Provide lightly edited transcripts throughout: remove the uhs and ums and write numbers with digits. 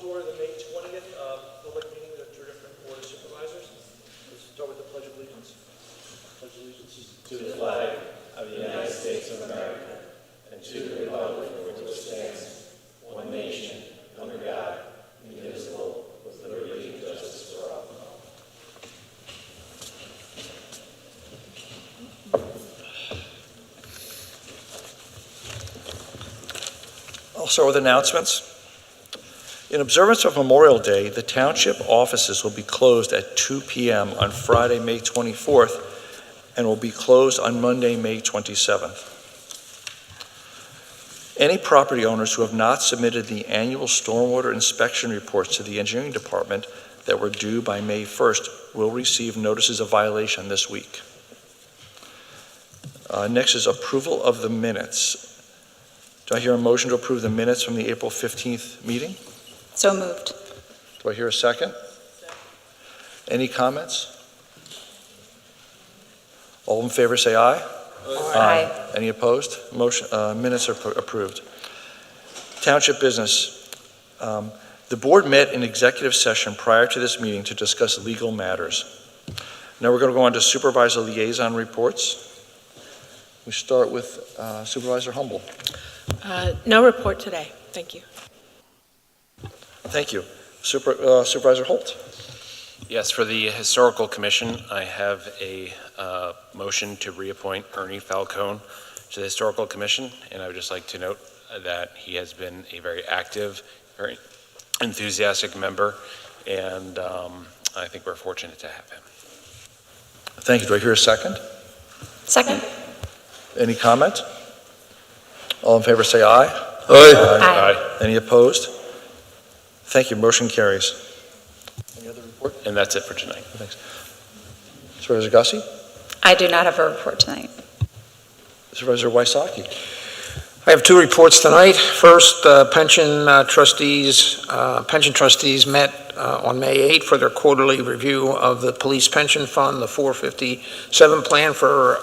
to order the May 20th public meeting of the Tredyffrin Board of Supervisors. Let's start with the Pledge of Allegiance. Pledge allegiance to the flag of the United States of America and to the republic for which it stands, one nation, under God, indivisible, with liberty and justice for all. I'll start with announcements. In observance of Memorial Day, the Township offices will be closed at 2 p.m. on Friday, May 24th, and will be closed on Monday, May 27th. Any property owners who have not submitted the annual stormwater inspection reports to the engineering department that were due by May 1st will receive notices of violation this week. Next is approval of the minutes. Do I hear a motion to approve the minutes from the April 15th meeting? So moved. Do I hear a second? Any comments? All in favor say aye. Aye. Any opposed? Motion, minutes are approved. Township business. The board met in executive session prior to this meeting to discuss legal matters. Now we're going to go on to supervisor liaison reports. We start with Supervisor Humble. No report today. Thank you. Thank you. Supervisor Holt. Yes, for the Historical Commission, I have a motion to reappoint Ernie Falcone to the Historical Commission, and I would just like to note that he has been a very active, very enthusiastic member, and I think we're fortunate to have him. Thank you. Do I hear a second? Second. Any comment? All in favor say aye. Aye. Aye. Any opposed? Thank you. Motion carries. Any other report? And that's it for tonight. Thanks. Supervisor Gussie? I do not have a report tonight. Supervisor Wysocki? I have two reports tonight. First, pension trustees met on May 8th for their quarterly review of the police pension fund, the 457 plan for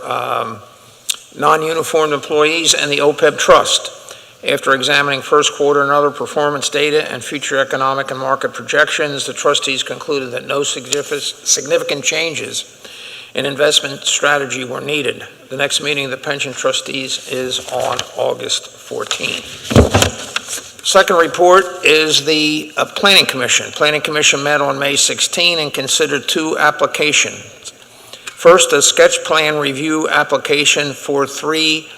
non-uniformed employees, and the OPEB trust. After examining first quarter and other performance data and future economic and market projections, the trustees concluded that no significant changes in investment strategy were needed. The next meeting of the pension trustees is on August 14th. Second report is the Planning Commission. Planning Commission met on May 16 and considered two applications. First, a sketch plan review application for 3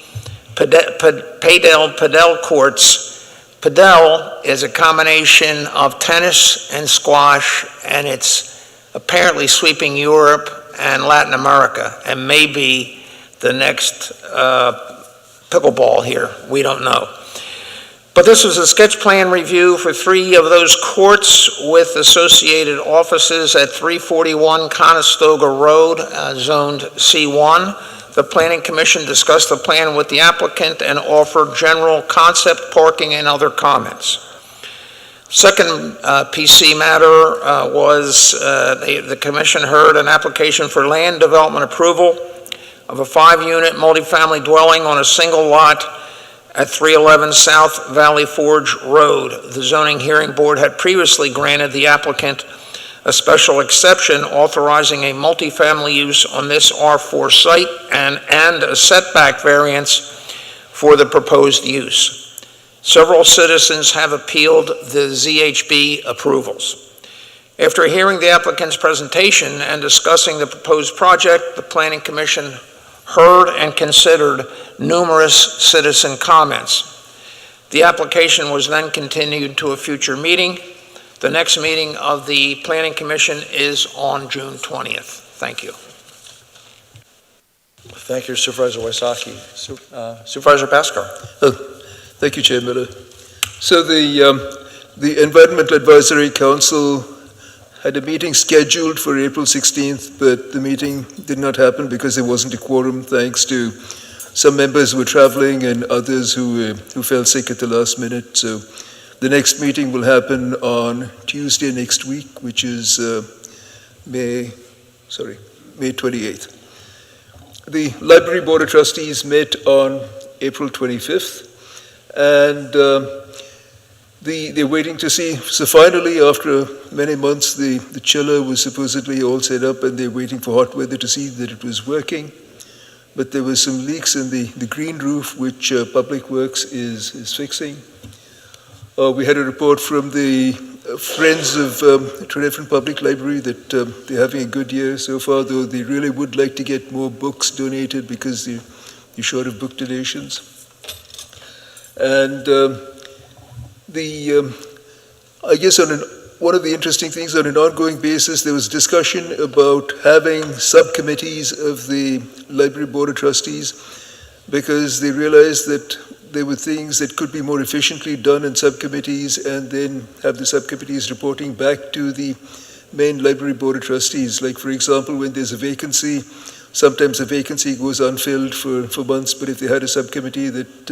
Padel courts. Padel is a combination of tennis and squash, and it's apparently sweeping Europe and Latin America, and maybe the next pickleball here. We don't know. But this was a sketch plan review for 3 of those courts with associated offices at 341 Conestoga Road, zoned C1. The Planning Commission discussed the plan with the applicant and offered general concept parking and other comments. Second PC matter was the Commission heard an application for land development approval of a 5-unit multifamily dwelling on a single lot at 311 South Valley Forge Road. The zoning hearing board had previously granted the applicant a special exception authorizing a multifamily use on this R4 site and a setback variance for the proposed use. Several citizens have appealed the ZHB approvals. After hearing the applicant's presentation and discussing the proposed project, the Planning Commission heard and considered numerous citizen comments. The application was then continued to a future meeting. The next meeting of the Planning Commission is on June 20th. Thank you. Thank you, Supervisor Wysocki. Supervisor Bhaskar. Thank you, Chair Miller. So the Environment Advisory Council had a meeting scheduled for April 16th, but the meeting did not happen because there wasn't a quorum, thanks to some members who were traveling and others who fell sick at the last minute. So the next meeting will happen on Tuesday next week, which is May 28th. The Library Board of Trustees met on April 25th, and They're waiting to see, so finally, after many months, the chiller was supposedly all set up, and they're waiting for hot weather to see that it was working. But there was some leaks in the green roof, which Public Works is fixing. We had a report from the Friends of Tredyffrin Public Library that they're having a good year so far, though they really would like to get more books donated because they're short of book donations. And I guess one of the interesting things on an ongoing basis, there was discussion about having subcommittees of the Library Board of Trustees because they realized that there were things that could be more efficiently done in subcommittees and then have the subcommittees reporting back to the main Library Board of Trustees. Like, for example, when there's a vacancy, sometimes a vacancy goes unfilled for months, but if they had a subcommittee that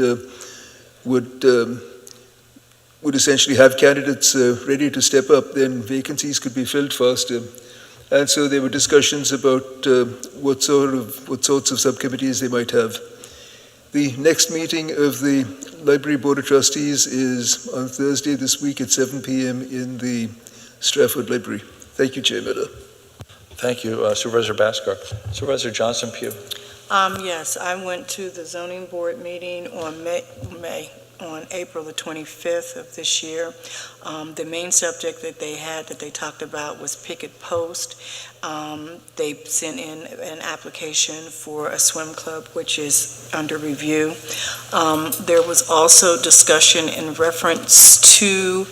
would essentially have candidates ready to step up, then vacancies could be filled faster. And so there were discussions about what sorts of subcommittees they might have. The next meeting of the Library Board of Trustees is on Thursday this week at 7 p.m. in the Stratford Library. Thank you, Chair Miller. Thank you, Supervisor Bhaskar. Supervisor Johnson Pugh. Yes, I went to the zoning board meeting on April the 25th of this year. The main subject that they talked about was picket post. They sent in an application for a swim club, which is under review. There was also discussion in reference to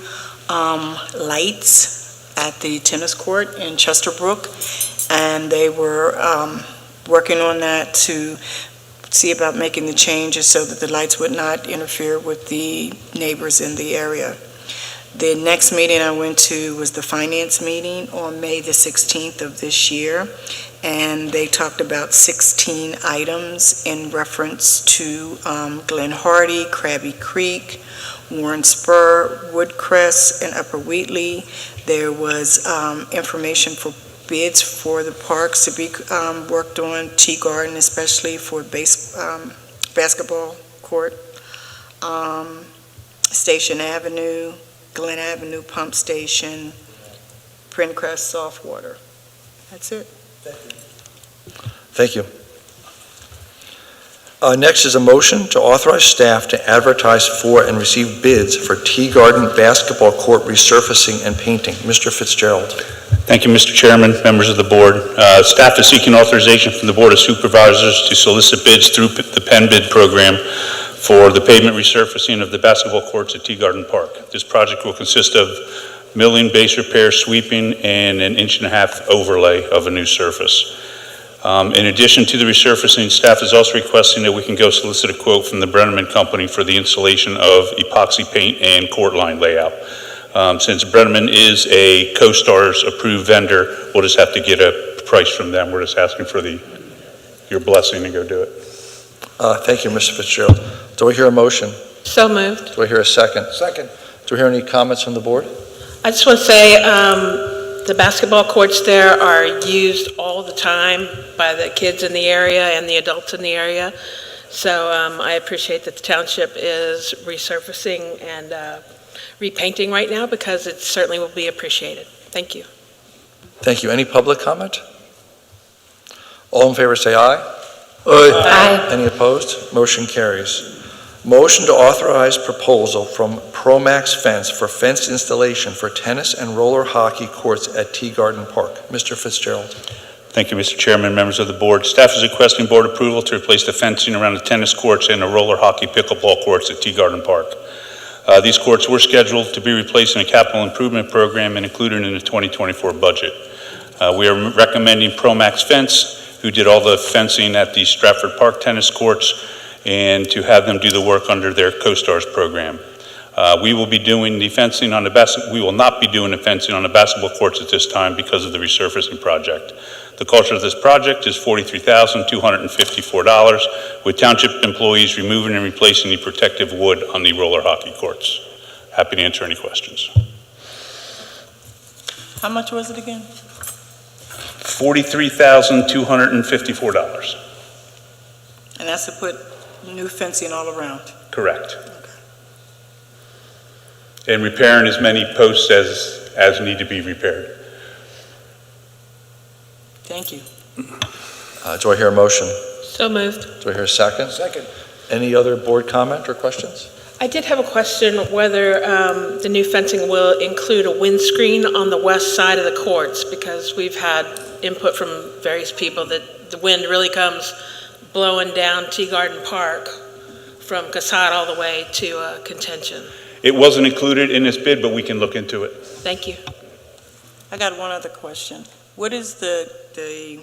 lights at the tennis court in Chesterbrook, and they were working on that to see about making the changes so that the lights would not interfere with the neighbors in the area. The next meeting I went to was the finance meeting on May the 16th of this year, and they talked about 16 items in reference to Glen Hardy, Krabby Creek, Warren Spur, Woodcrest, and Upper Wheatley. There was information for bids for the parks to be worked on, Tea Garden especially for basketball court, Station Avenue, Glen Avenue Pump Station, Princrest Soft Water. That's it. Thank you. Next is a motion to authorize staff to advertise for and receive bids for Tea Garden basketball court resurfacing and painting. Mr. Fitzgerald. Thank you, Mr. Chairman, members of the board. Staff is seeking authorization from the Board of Supervisors to solicit bids through the Penn bid program for the pavement resurfacing of the basketball courts at Tea Garden Park. This project will consist of milling, base repair, sweeping, and an 1.5 inch overlay of a new surface. In addition to the resurfacing, staff is also requesting that we can go solicit a quote from the Brenneman Company for the installation of epoxy paint and court line layout. Since Brenneman is a CoStar's approved vendor, we'll just have to get a price from them. We're just asking for your blessing to go do it. Thank you, Mr. Fitzgerald. Do I hear a motion? So moved. Do I hear a second? Second. Do I hear any comments from the board? I just want to say the basketball courts there are used all the time by the kids in the area and the adults in the area. So I appreciate that the township is resurfacing and repainting right now because it certainly will be appreciated. Thank you. Thank you. Any public comment? All in favor say aye. Aye. Any opposed? Motion carries. Motion to authorize proposal from Promax Fence for fence installation for tennis and roller hockey courts at Tea Garden Park. Mr. Fitzgerald. Thank you, Mr. Chairman, members of the board. Staff is requesting board approval to replace the fencing around the tennis courts and the roller hockey pickleball courts at Tea Garden Park. These courts were scheduled to be replaced in a capital improvement program and included in the 2024 budget. We are recommending Promax Fence, who did all the fencing at the Stratford Park tennis courts, and to have them do the work under their CoStars program. We will be doing the fencing on the we will not be doing the fencing on the basketball courts at this time because of the resurfacing project. The cost of this project is $43,254, with township employees removing and replacing the protective wood on the roller hockey courts. Happy to answer any questions. How much was it again? $43,254. And that's to put new fencing all around. Correct. and repairing as many posts as need to be repaired. Thank you. Do I hear a motion? So moved. Do I hear a second? Second. Any other board comment or questions? I did have a question whether the new fencing will include a windscreen on the west side of the courts, because we've had input from various people that the wind really comes blowing down Tea Garden Park from Casad all the way to Contention. It wasn't included in this bid, but we can look into it. Thank you. I got one other question. What is the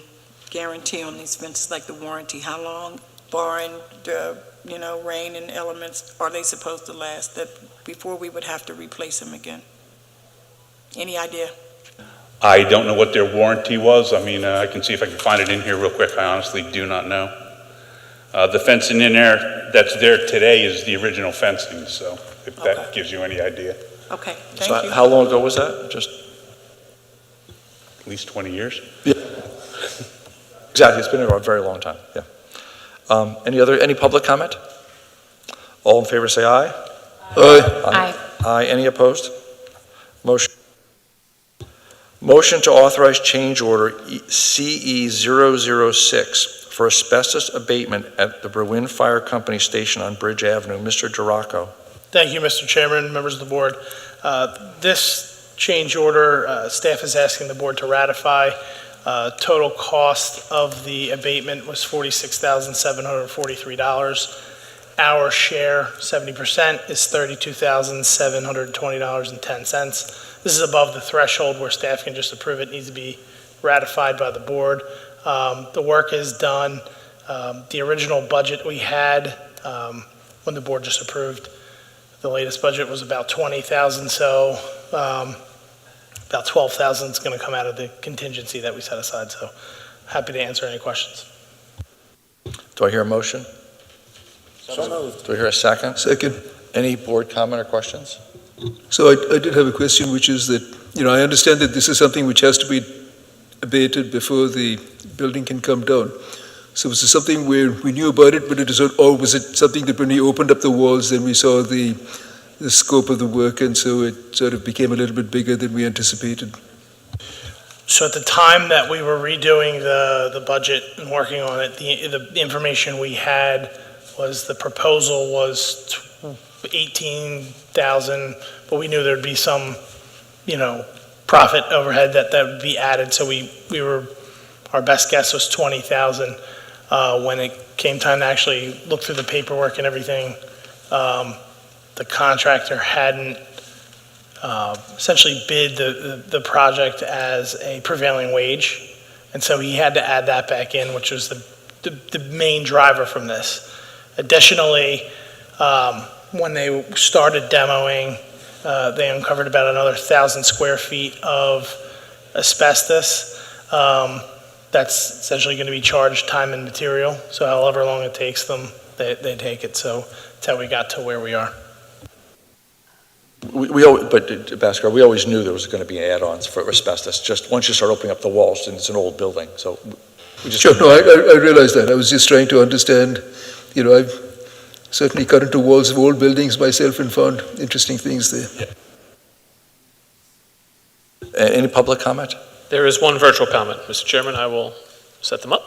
guarantee on these fences, like the warranty? How long, barring the, rain and elements, are they supposed to last, that before we would have to replace them again? Any idea? I don't know what their warranty was. I mean, I can see if I can find it in here real quick. I honestly do not know. The fencing in there that's there today is the original fencing, so if that Okay. gives you any idea. Okay, So thank you. how long ago was that? Just At least 20 years. exactly. It's been a very long time. Yeah. Any public comment? All in favor, say aye. Aye. Aye. Aye. Any opposed? Motion to authorize change order CE006 for asbestos abatement at the Berwyn Fire Company Station on Bridge Avenue. Mr. Duraco. Thank you, Mr. Chairman, members of the board. This change order, staff is asking the board to ratify. Total cost of the abatement was $46,743. Our share, 70%, is $32,720.10. This is above the threshold where staff can just approve it. It needs to be ratified by the board. The work is done. The original budget we had when the board just approved the latest budget was about $20,000, so about $12,000 is going to come out of the contingency that we set aside, so happy to answer any questions. Do I hear a motion? So moved. Do I hear a second? Second. Any board comment or questions? So I did have a question, which is that, I understand that this is something which has to be abated before the building can come down. So was it something where we knew about it, but or was it something that when we opened up the walls, then we saw the scope of the work, and so it sort of became a little bit bigger than we anticipated? So at the time that we were redoing the budget and working on it, the information we had was the proposal was 18,000, but we knew there'd be some, profit overhead that would be added. So our best guess was 20,000. When it came time to actually look through the paperwork and everything, the contractor hadn't essentially bid the project as a prevailing wage. And so he had to add that back in, which was the main driver from this. Additionally, when they started demoing, they uncovered about another 1,000 square feet of asbestos. That's essentially going to be charged time and material. So however long it takes them, they take it. So that's how we got to where we are. But Bhaskar, we always knew there was going to be add-ons for asbestos. Just once you start opening up the walls, and it's an old building, so we just. Sure, no, I realize that. I was just trying to understand, I've certainly got into walls of old buildings myself and found interesting things there. Any public comment? There is one virtual comment. Mr. Chairman, I will set them up.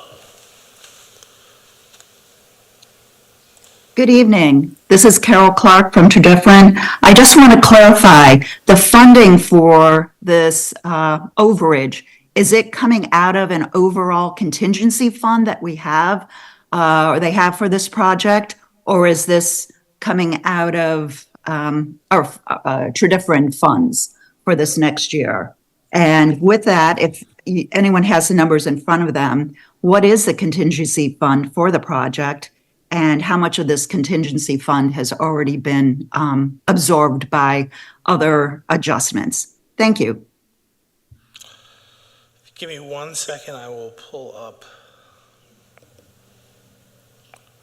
Good evening. This is Carol Clark from Tredyffrin. I just want to clarify the funding for this overage. Is it coming out of an overall contingency fund that we have, or they have for this project, or is this coming out of Tredyffrin funds for this next year? And with that, if anyone has the numbers in front of them, what is the contingency fund for the project? And how much of this contingency fund has already been absorbed by other adjustments? Thank you. Give me 1 second. I will pull up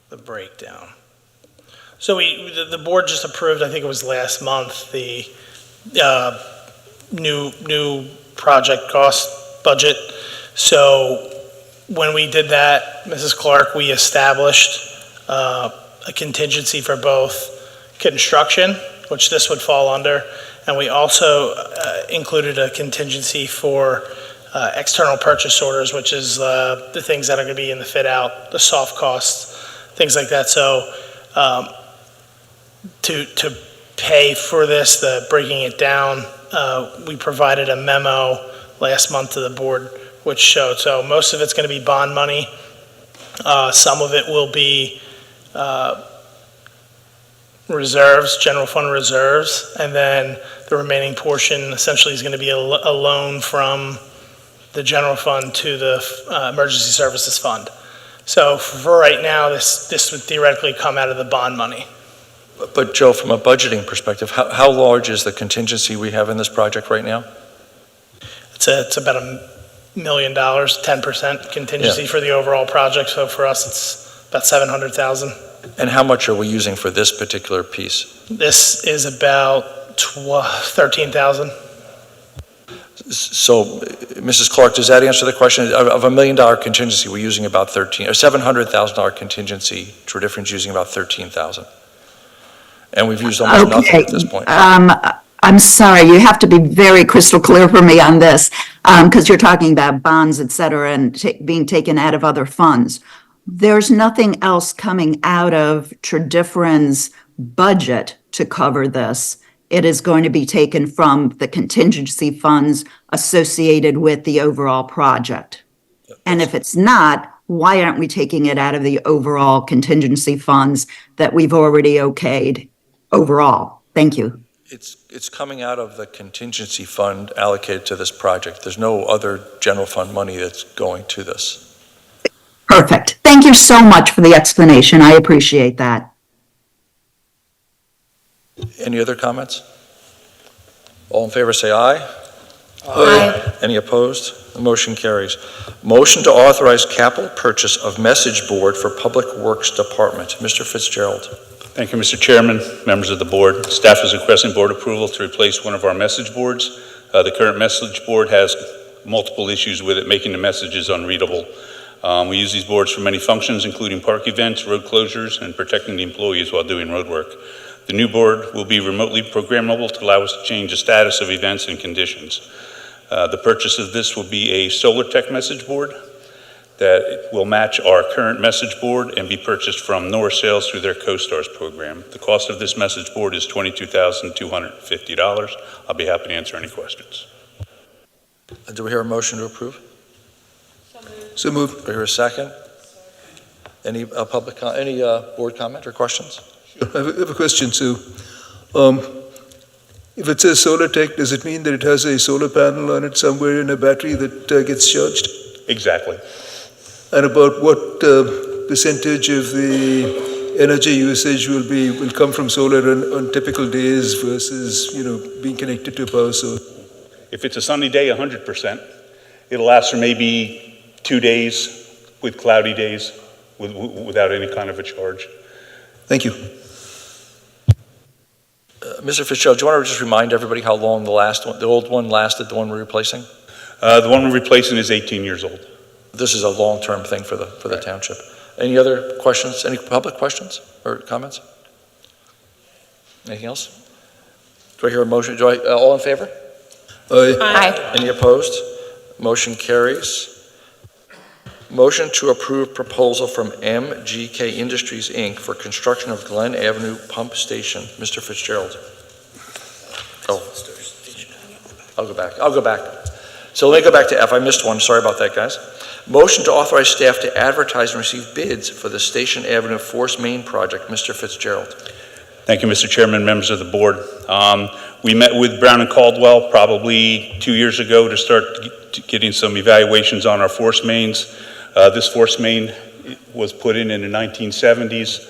the breakdown. So the board just approved, I think it was last month, the new project cost budget. So when we did that, Mrs. Clark, we established a contingency for both construction which this would fall under. And we also included a contingency for external purchase orders, which is the things that are going to be in the fit out, the soft costs, things like that. So to pay for this, the breaking it down, we provided a memo last month to the board, which showed. So most of it's going to be bond money. Some of it will be reserves, general fund reserves, and then the remaining portion essentially is going to be a loan from the general fund to the emergency services fund. So for right now, this would theoretically come out of the bond money. But Joe, from a budgeting perspective, how large is the contingency we have in this project right now? It's about $1 million, 10% contingency for the overall project. So for us, it's about $700,000. And how much are we using for this particular piece? This is about $13,000. So, Mrs. Clark, does that answer the question? Of $1 million contingency, we're using about $700,000 contingency. Tredyffrin's using about $13,000. And we've used almost nothing at this point. I'm sorry, you have to be very crystal clear for me on this, because you're talking about bonds, et cetera, and being taken out of other funds. There's nothing else coming out of Tredyffrin's budget to cover this. It is going to be taken from the contingency funds associated with the overall project. And if it's not, why aren't we taking it out of the overall contingency funds that we've already okayed overall? Thank you. It's coming out of the contingency fund allocated to this project. There's no other general fund money that's going to this. Perfect. Thank you so much for the explanation. I appreciate that. Any other comments? All in favor, say aye. Aye. Any opposed? The motion carries. Motion to authorize capital purchase of message board for Public Works Department. Mr. Fitzgerald. Thank you, Mr. Chairman, members of the board. Staff is requesting board approval to replace one of our message boards. The current message board has multiple issues with it, making the messages unreadable. We use these boards for many functions, including park events, road closures, and protecting the employees while doing road work. The new board will be remotely programmable to allow us to change the status of events and conditions. The purchase of this will be a SolarTech message board that will match our current message board and be purchased from North Sales through their CoStars program. The cost of this message board is $22,250. I'll be happy to answer any questions. Do we hear a motion to approve? So moved. Do we hear a second? Any board comment or questions? I have a question, Sue. If it says SolarTech, does it mean that it has a solar panel on it somewhere in a battery that gets charged? Exactly. And about what percentage of the energy usage will come from solar on typical days versus, being connected to a power source? If it's a sunny day, 100%. It'll last for maybe 2 days with cloudy days without any kind of a charge. Thank you. Mr. Fitzgerald, do you want to just remind everybody how long the old one lasted, the one we're replacing? The one we're replacing is 18 years old. This is a long-term thing for the township. Any other questions? Any public questions or comments? Anything else? Do I hear a motion? All in favor? Aye. Aye. Any opposed? Motion carries. Motion to approve proposal from MGK Industries, Inc. for construction of Glen Avenue Pump Station. Mr. Fitzgerald. Oh, I'll go back. So let me go back to F. I missed one. Sorry about that, guys. Motion to authorize staff to advertise and receive bids for the Station Avenue Force Main project. Mr. Fitzgerald. Thank you, Mr. Chairman, members of the board. We met with Brown and Caldwell probably 2 years ago to start getting some evaluations on our force mains. This force main was put in the 1970s.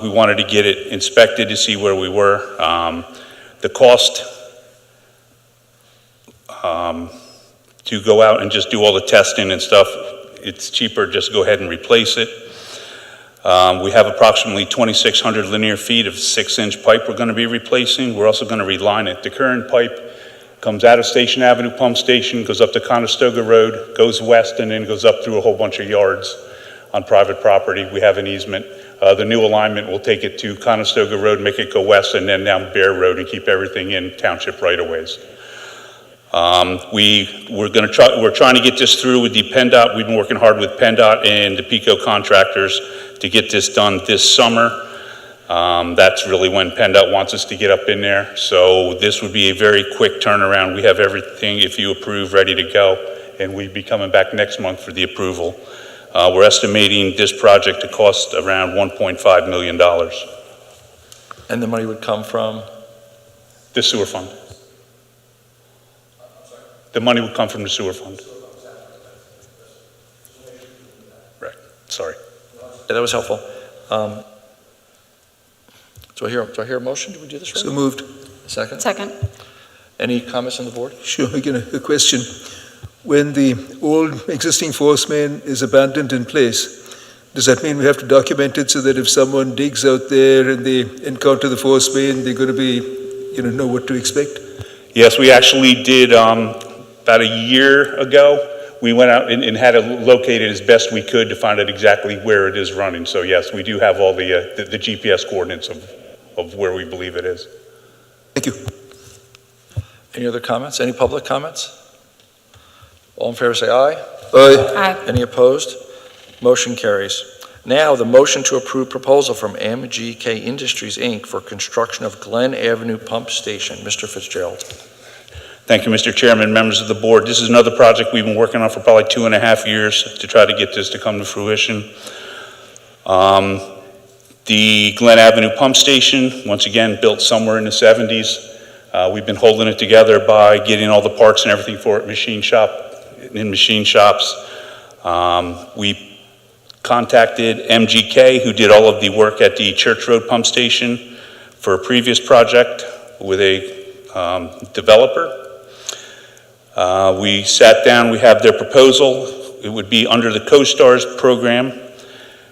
We wanted to get it inspected to see where we were. The cost to go out and just do all the testing and stuff, it's cheaper just to go ahead and replace it. We have approximately 2,600 linear feet of 6-inch pipe we're going to be replacing. We're also going to reline it. The current pipe comes out of Station Avenue Pump Station, goes up to Conestoga Road, goes west, and then goes up through a whole bunch of yards on private property. We have an easement. The new alignment will take it to Conestoga Road, make it go west, and then down Bear Road and keep everything in township right-of-ways. We're trying to get this through with the PennDOT. We've been working hard with PennDOT and the PICO contractors to get this done this summer. That's really when PennDOT wants us to get up in there. So this would be a very quick turnaround. We have everything, if you approve, ready to go, and we'd be coming back next month for the approval. We're estimating this project to cost around $1.5 million. And the money would come from? The sewer fund. The money would come from the sewer fund. Right, sorry. Yeah, that was helpful. Do I hear a motion? Did we do this right? So moved. Second? Second. Any comments on the board? Sure, again, a question. When the old existing force main is abandoned in place, does that mean we have to document it so that if someone digs out there and they encounter the force main, they're going to be, know what to expect? Yes, we actually did, about a year ago, we went out and had it located as best we could to find out exactly where it is running. So yes, we do have all the GPS coordinates of where we believe it is. Thank you. Any other comments? Any public comments? All in favor say aye. Aye. Aye. Any opposed? Motion carries. Now, the motion to approve proposal from MGK Industries, Inc. for construction of Glen Avenue Pump Station. Mr. Fitzgerald. Thank you, Mr. Chairman, members of the board. This is another project we've been working on for probably 2.5 years to try to get this to come to fruition. The Glen Avenue Pump Station, once again, built somewhere in the 70s. We've been holding it together by getting all the parts and everything for it in machine shops. We contacted MGK, who did all of the work at the Church Road Pump Station for a previous project with a developer. We sat down, we have their proposal. It would be under the CoStarz program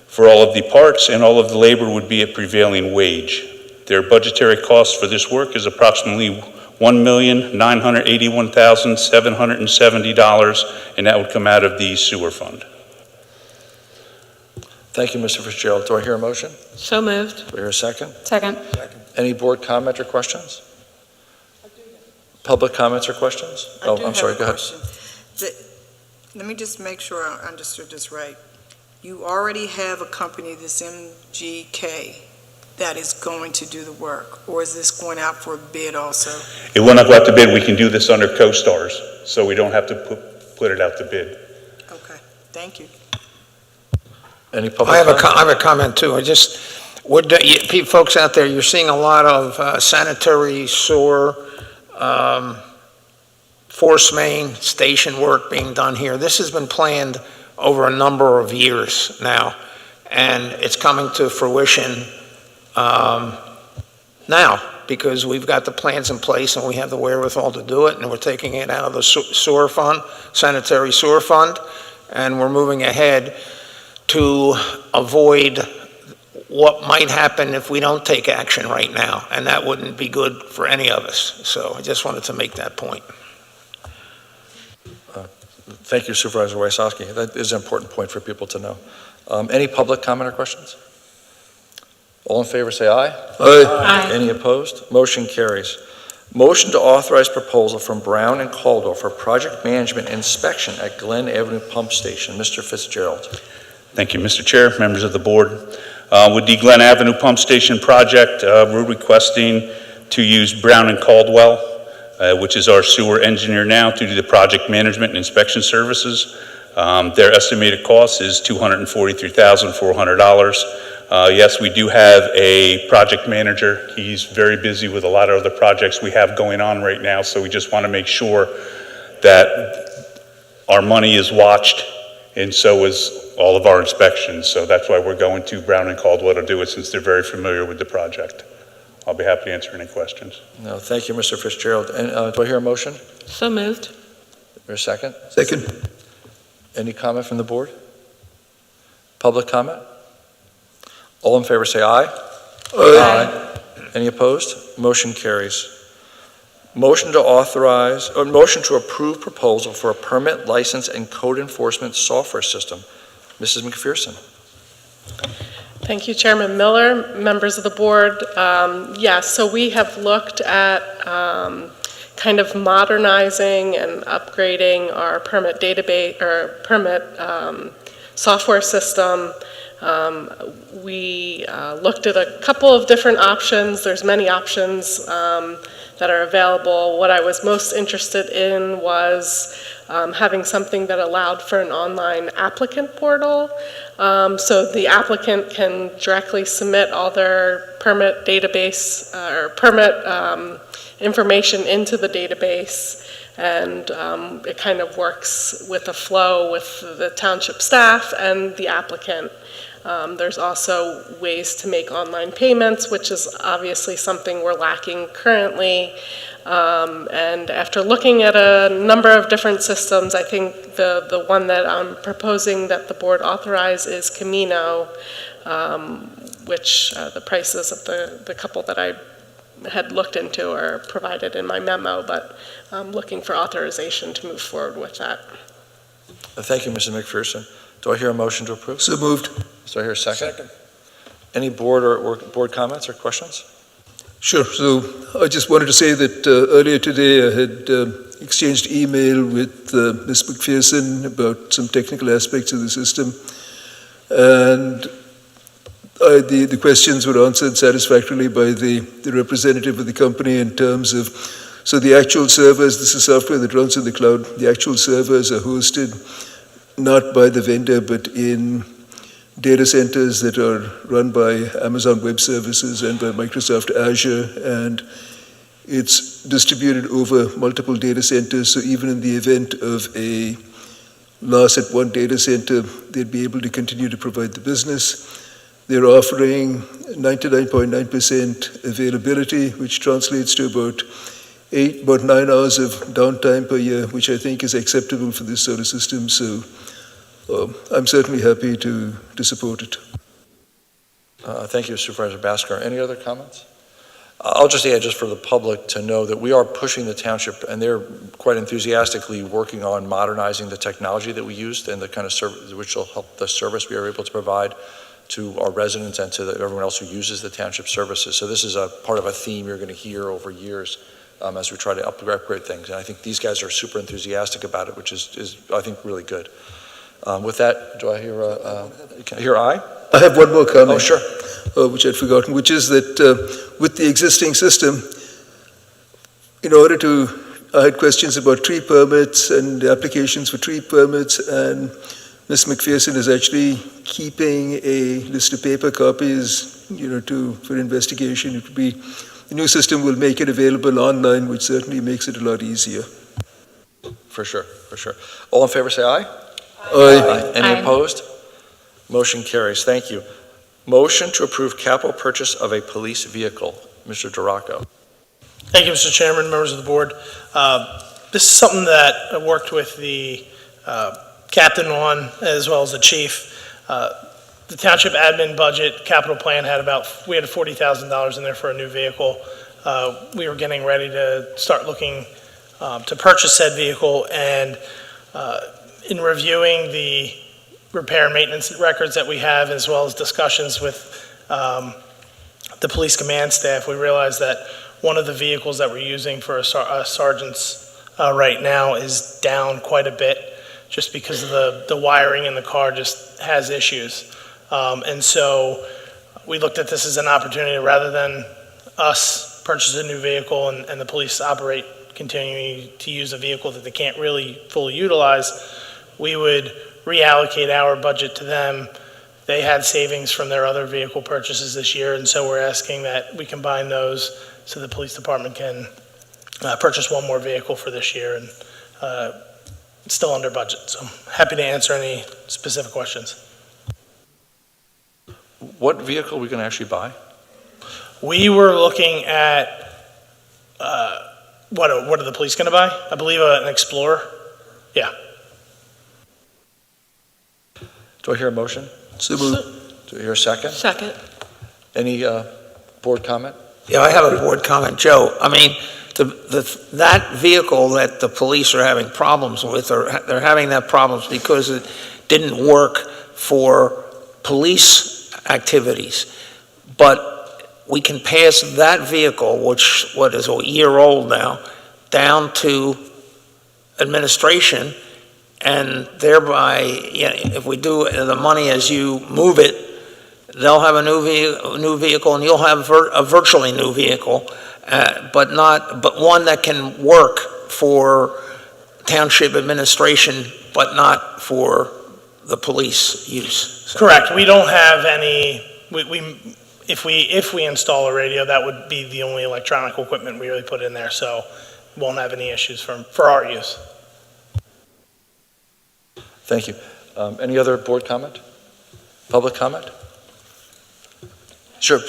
for all of the parts, and all of the labor would be at prevailing wage. Their budgetary cost for this work is approximately $1,981,770, and that would come out of the sewer fund. Thank you, Mr. Fitzgerald. Do I hear a motion? So moved. Do I hear a second? Second. Any board comment or questions? Public comments or questions? I do I'm sorry, have go a ahead. question. Let me just make sure I understood this right. You already have a company, this MGK, that is going to do the work, or is this going out for a bid also? It will not go out to bid. We can do this under CoStarz, so we don't have to put it out to bid. Okay, thank you. Any public I have comment? a comment too. Folks out there, you're seeing a lot of sanitary sewer, force main station work being done here. This has been planned over a number of years now, and it's coming to fruition now, because we've got the plans in place and we have the wherewithal to do it, and we're taking it out of the sewer fund, sanitary sewer fund, and we're moving ahead to avoid what might happen if we don't take action right now, and that wouldn't be good for any of us. So I just wanted to make that point. Thank you, Supervisor Wysocki. That is an important point for people to know. Any public comment or questions? All in favor say aye. Aye. Aye. Any opposed? Motion carries. Motion to authorize proposal from Brown and Caldwell for project management inspection at Glen Avenue Pump Station. Mr. Fitzgerald. Thank you, Mr. Chair, members of the board. With the Glen Avenue Pump Station project, we're requesting to use Brown and Caldwell, which is our sewer engineer now, to do the project management and inspection services. Their estimated cost is $243,400. Yes, we do have a project manager. He's very busy with a lot of other projects we have going on right now, so we just want to make sure that our money is watched, and so is all of our inspections. So that's why we're going to Brown and Caldwell to do it, since they're very familiar with the project. I'll be happy to answer any questions. No, thank you, Mr. Fitzgerald. And do I hear a motion? So moved. Or a second? Second. Any comment from the board? Public comment? All in favor say aye. Aye. Any opposed? Motion carries. Motion to approve proposal for a permit, license, and code enforcement software system. Mrs. McPherson. Thank you, Chairman Miller, members of the board. Yes, so we have looked at kind of modernizing and upgrading our permit database or permit software system. We looked at a couple of different options. There's many options that are available. What I was most interested in was having something that allowed for an online applicant portal. So the applicant can directly submit all their permit database or permit information into the database, and it kind of works with a flow with the township staff and the applicant. There's also ways to make online payments, which is obviously something we're lacking currently. And after looking at a number of different systems, I think the one that I'm proposing that the board authorize is Camino, which the prices of the couple that I had looked into are provided in my memo, but I'm looking for authorization to move forward with that. Thank you, Mrs. McPherson. Do I hear a motion to approve? So moved. Do I hear a second? Second. Any board or board comments or questions? Sure. So I just wanted to say that earlier today I had exchanged email with Ms. McPherson about some technical aspects of the system, and the questions were answered satisfactorily by the representative of the company in terms of, so the actual servers, this is software that runs in the cloud, the actual servers are hosted not by the vendor but in data centers that are run by Amazon Web Services and by Microsoft Azure, and it's distributed over multiple data centers, so even in the event of a loss at one data center, they'd be able to continue to provide the business. They're offering 99.9% availability, which translates to about 9 hours of downtime per year, which I think is acceptable for this sort of system, so I'm certainly happy to support it. Thank you, Supervisor Basker. Any other comments? I'll just add, just for the public to know, that we are pushing the township, and they're quite enthusiastically working on modernizing the technology that we used and the kind of service which will help the service we are able to provide to our residents and to everyone else who uses the township services. So this is a part of a theme you're going to hear over years as we try to upgrade things. And I think these guys are super enthusiastic about it, which is I think, really good. With that, do I hear aye? I have one more comment. Oh, sure. Which I'd forgotten, which is that with the existing system, I had questions about tree permits and applications for tree permits, and Ms. McPherson is actually keeping a list of paper copies, for investigation. The new system will make it available online, which certainly makes it a lot easier. For sure. All in favor, say aye. Aye. Any opposed? Motion carries. Thank you. Motion to approve capital purchase of a police vehicle. Mr. Duraco. Thank you, Mr. Chairman, members of the board. This is something that I worked with the captain on, as well as the chief. The township admin budget capital plan we had $40,000 in there for a new vehicle. We were getting ready to start looking to purchase said vehicle, and in reviewing the repair and maintenance records that we have, as well as discussions with the police command staff, we realized that one of the vehicles that we're using for a sergeant's right now is down quite a bit, just because of the wiring in the car just has issues. And so we looked at this as an opportunity, rather than us purchase a new vehicle and the police continuing to use a vehicle that they can't really fully utilize, we would reallocate our budget to them. They had savings from their other vehicle purchases this year, and so we're asking that we combine those so the police department can purchase one more vehicle for this year, and it's still under budget. So happy to answer any specific questions. What vehicle are we going to actually buy? We were looking at, what are the police going to buy? I believe an Explorer. Yeah. Do I hear a motion? So moved. Do I hear a second? Second. Any board comment? Yeah, I have a board comment, Joe. I mean, that vehicle that the police are having problems with, they're having that problems because it didn't work for police activities. But we can pass that vehicle, which, what is a year old now, down to administration, and thereby, if we do the money as you move it, they'll have a new vehicle, and you'll have a virtually new vehicle, but one that can work for township administration, but not for the police use. So. Correct. We don't have any, if we install a radio, that would be the only electronic equipment we really put in there, so won't have any issues for our use. Thank you. Any other board comment? Public comment? Sure.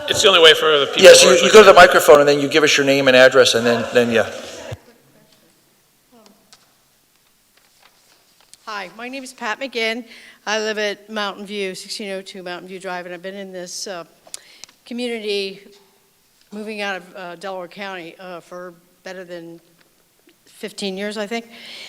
It's the only way for the people. Yes, you go to the microphone and then you give us your name and address and then yeah. Hi, my name is Pat McGinn. I live at Mountain View, 1602 Mountain View Drive, and I've been in this community moving out of Delaware County for better than 15 years, I think.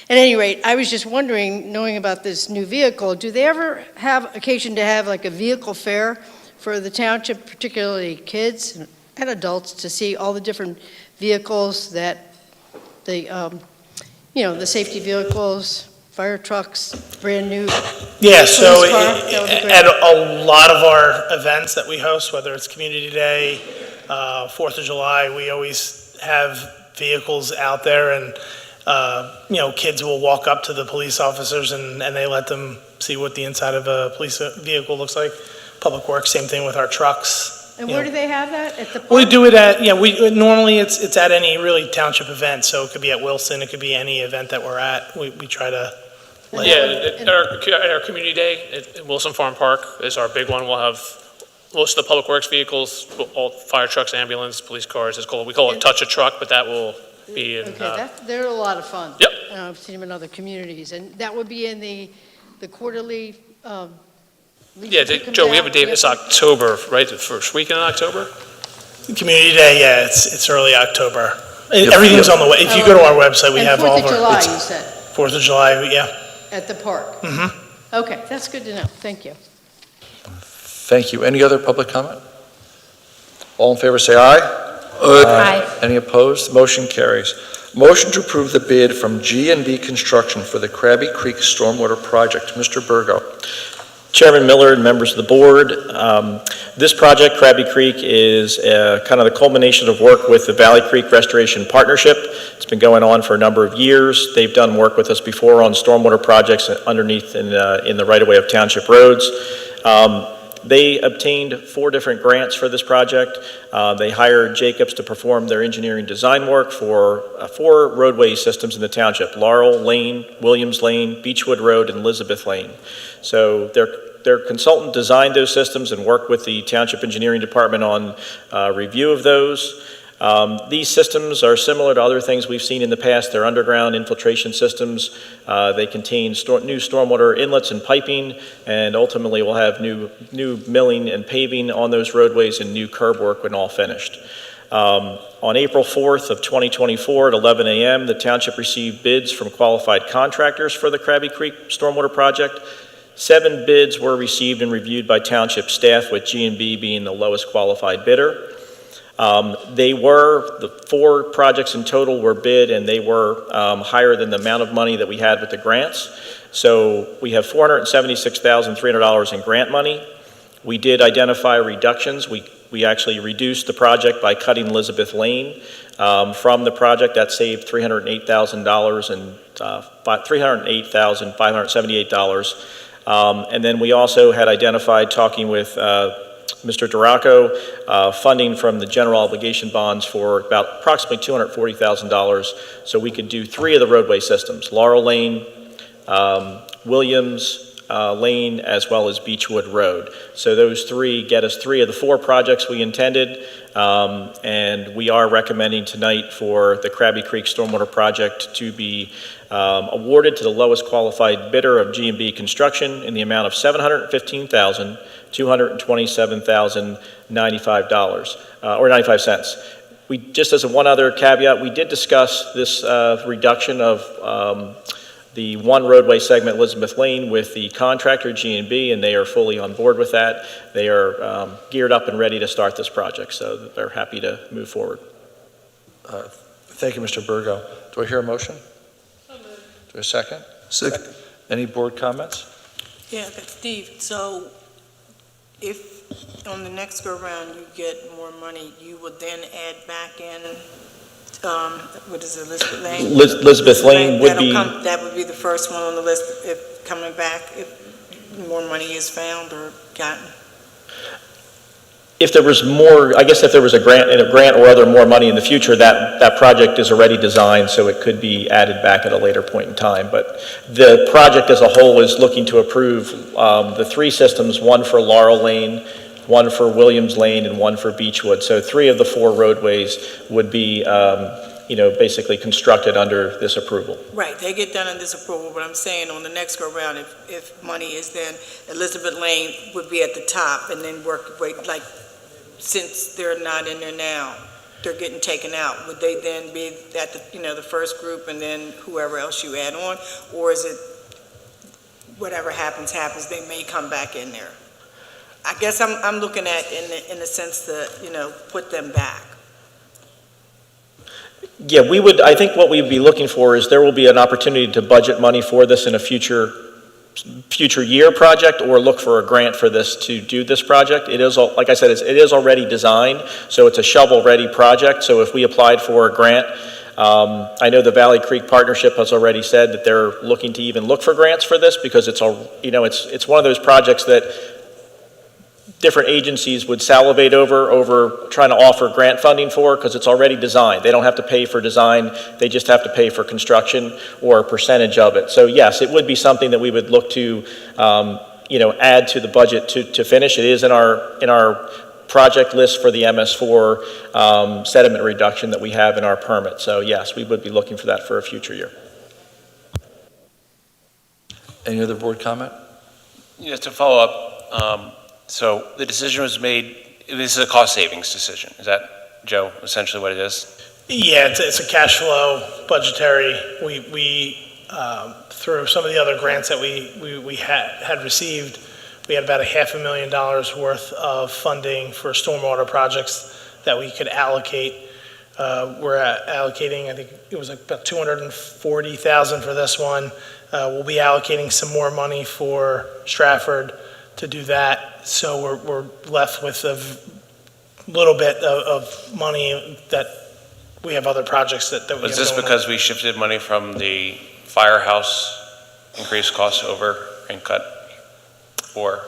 At any rate, I was just wondering, knowing about this new vehicle, do they ever have occasion to have like a vehicle fair for the township, particularly kids and adults, to see all the different vehicles that the safety vehicles, fire trucks, brand new? Yeah, so police car? That would be great. at a lot of our events that we host, whether it's Community Day, 4th of July, we always have vehicles out there, and kids will walk up to the police officers and they let them see what the inside of a police vehicle looks like. Public Works, same thing with our trucks. And where do they have that? At the park? We do it at, normally it's at any really township event, so it could be at Wilson, it could be any event that we're at. We try to. At our community day at Wilson Farm Park is our big one. We'll have most of the Public Works vehicles, all fire trucks, ambulance, police cars. We call it Touch a Truck, but that will be in. Okay, they're a lot of fun. Yep. I've seen them in other communities, and that would be in the quarterly. Joe, we have a date. It's October, right? The first weekend in October. Community Day, yeah, it's early October. Everything's on the way. If you go to our website, we and have all of 4th of our. July, you said. 4th of July, yeah. At the park. Mm-hmm. Okay, that's good to know. Thank you. Thank you. Any other public comment? All in favor say aye. Aye. Any opposed? Motion carries. Motion to approve the bid from G&B Construction for the Krabby Creek Stormwater Project. Mr. Burgo. Chairman Miller and members of the board, this project, Krabby Creek, is kind of the culmination of work with the Valley Creek Restoration Partnership. It's been going on for a number of years. They've done work with us before on stormwater projects underneath in the right-of-way of township roads. They obtained 4 different grants for this project. They hired Jacobs to perform their engineering design work for 4 roadway systems in the township: Laurel Lane, Williams Lane, Beechwood Road, and Elizabeth Lane. So their consultant designed those systems and worked with the township engineering department on review of those. These systems are similar to other things we've seen in the past. They're underground infiltration systems. They contain new stormwater inlets and piping, and ultimately we'll have new milling and paving on those roadways and new curb work when all finished. On April 4th of 2024 at 11 a.m., the township received bids from qualified contractors for the Krabby Creek Stormwater Project. 7 bids were received and reviewed by township staff, with G&B being the lowest qualified bidder. The 4 projects in total were bid, and they were higher than the amount of money that we had with the grants. So we have $476,300 in grant money. We did identify reductions. We actually reduced the project by cutting Elizabeth Lane from the project. That saved $308,000 and $308,578. And then we also had identified, talking with Mr. Duraco, funding from the general obligation bonds for about approximately $240,000, so we could do 3 of the roadway systems: Laurel Lane, Williams Lane, as well as Beechwood Road. So those 3 get us 3 of the 4 projects we intended, and we are recommending tonight for the Krabby Creek Stormwater Project to be awarded to the lowest qualified bidder of G&B Construction in the amount of $715,227,095 or 95 cents. We, just as one other caveat, we did discuss this reduction of the one roadway segment, Elizabeth Lane, with the contractor, G&B, and they are fully on board with that. They are geared up and ready to start this project, so they're happy to move forward. Thank you, Mr. Burgo. Do I hear a motion? Do I hear a second? Second. Any board comments? Yeah, but Steve, so if on the next go-round you get more money, you would then add back in, what is it, Elizabeth Lane? Elizabeth Lane would be... That would be the first one on the list if coming back, if more money is found or gotten? If there was more, I guess if there was a grant or other more money in the future, that project is already designed, so it could be added back at a later point in time. But the project as a whole is looking to approve the three systems, one for Laurel Lane, one for Williams Lane, and one for Beechwood. So 3 of the 4 roadways would be, basically constructed under this approval. Right, they get done in this approval, but I'm saying on the next go-round, if money is then, Elizabeth Lane would be at the top and then like, since they're not in there now, they're getting taken out, would they then be at the first group and then whoever else you add on? Or is it whatever happens, they may come back in there? I guess I'm looking at in the sense that, put them back. Yeah, I think what we'd be looking for is there will be an opportunity to budget money for this in a future year project, or look for a grant for this to do this project. It is, like I said, it is already designed, so it's a shovel-ready project. So if we applied for a grant, I know the Valley Creek Partnership has already said that they're looking to even look for grants for this, because it's one of those projects that different agencies would salivate over trying to offer grant funding for, because it's already designed. They don't have to pay for design, they just have to pay for construction or a percentage of it. So yes, it would be something that we would look to add to the budget to finish. It is in our project list for the MS4 sediment reduction that we have in our permit. So yes, we would be looking for that for a future year. Any other board comment? Yeah, to follow up, so the decision was made, this is a cost savings decision. Is that, Joe, essentially what it is? Yeah, it's a cash flow budgetary. We through some of the other grants that we had received, we had about $500,000 worth of funding for stormwater projects that we could allocate. We're allocating, I think it was like about $240,000 for this one. We'll be allocating some more money for Stratford to do that. So we're left with a little bit of money that we have other projects that we have. Was this because we shifted money from the firehouse increased costs over and cut, or?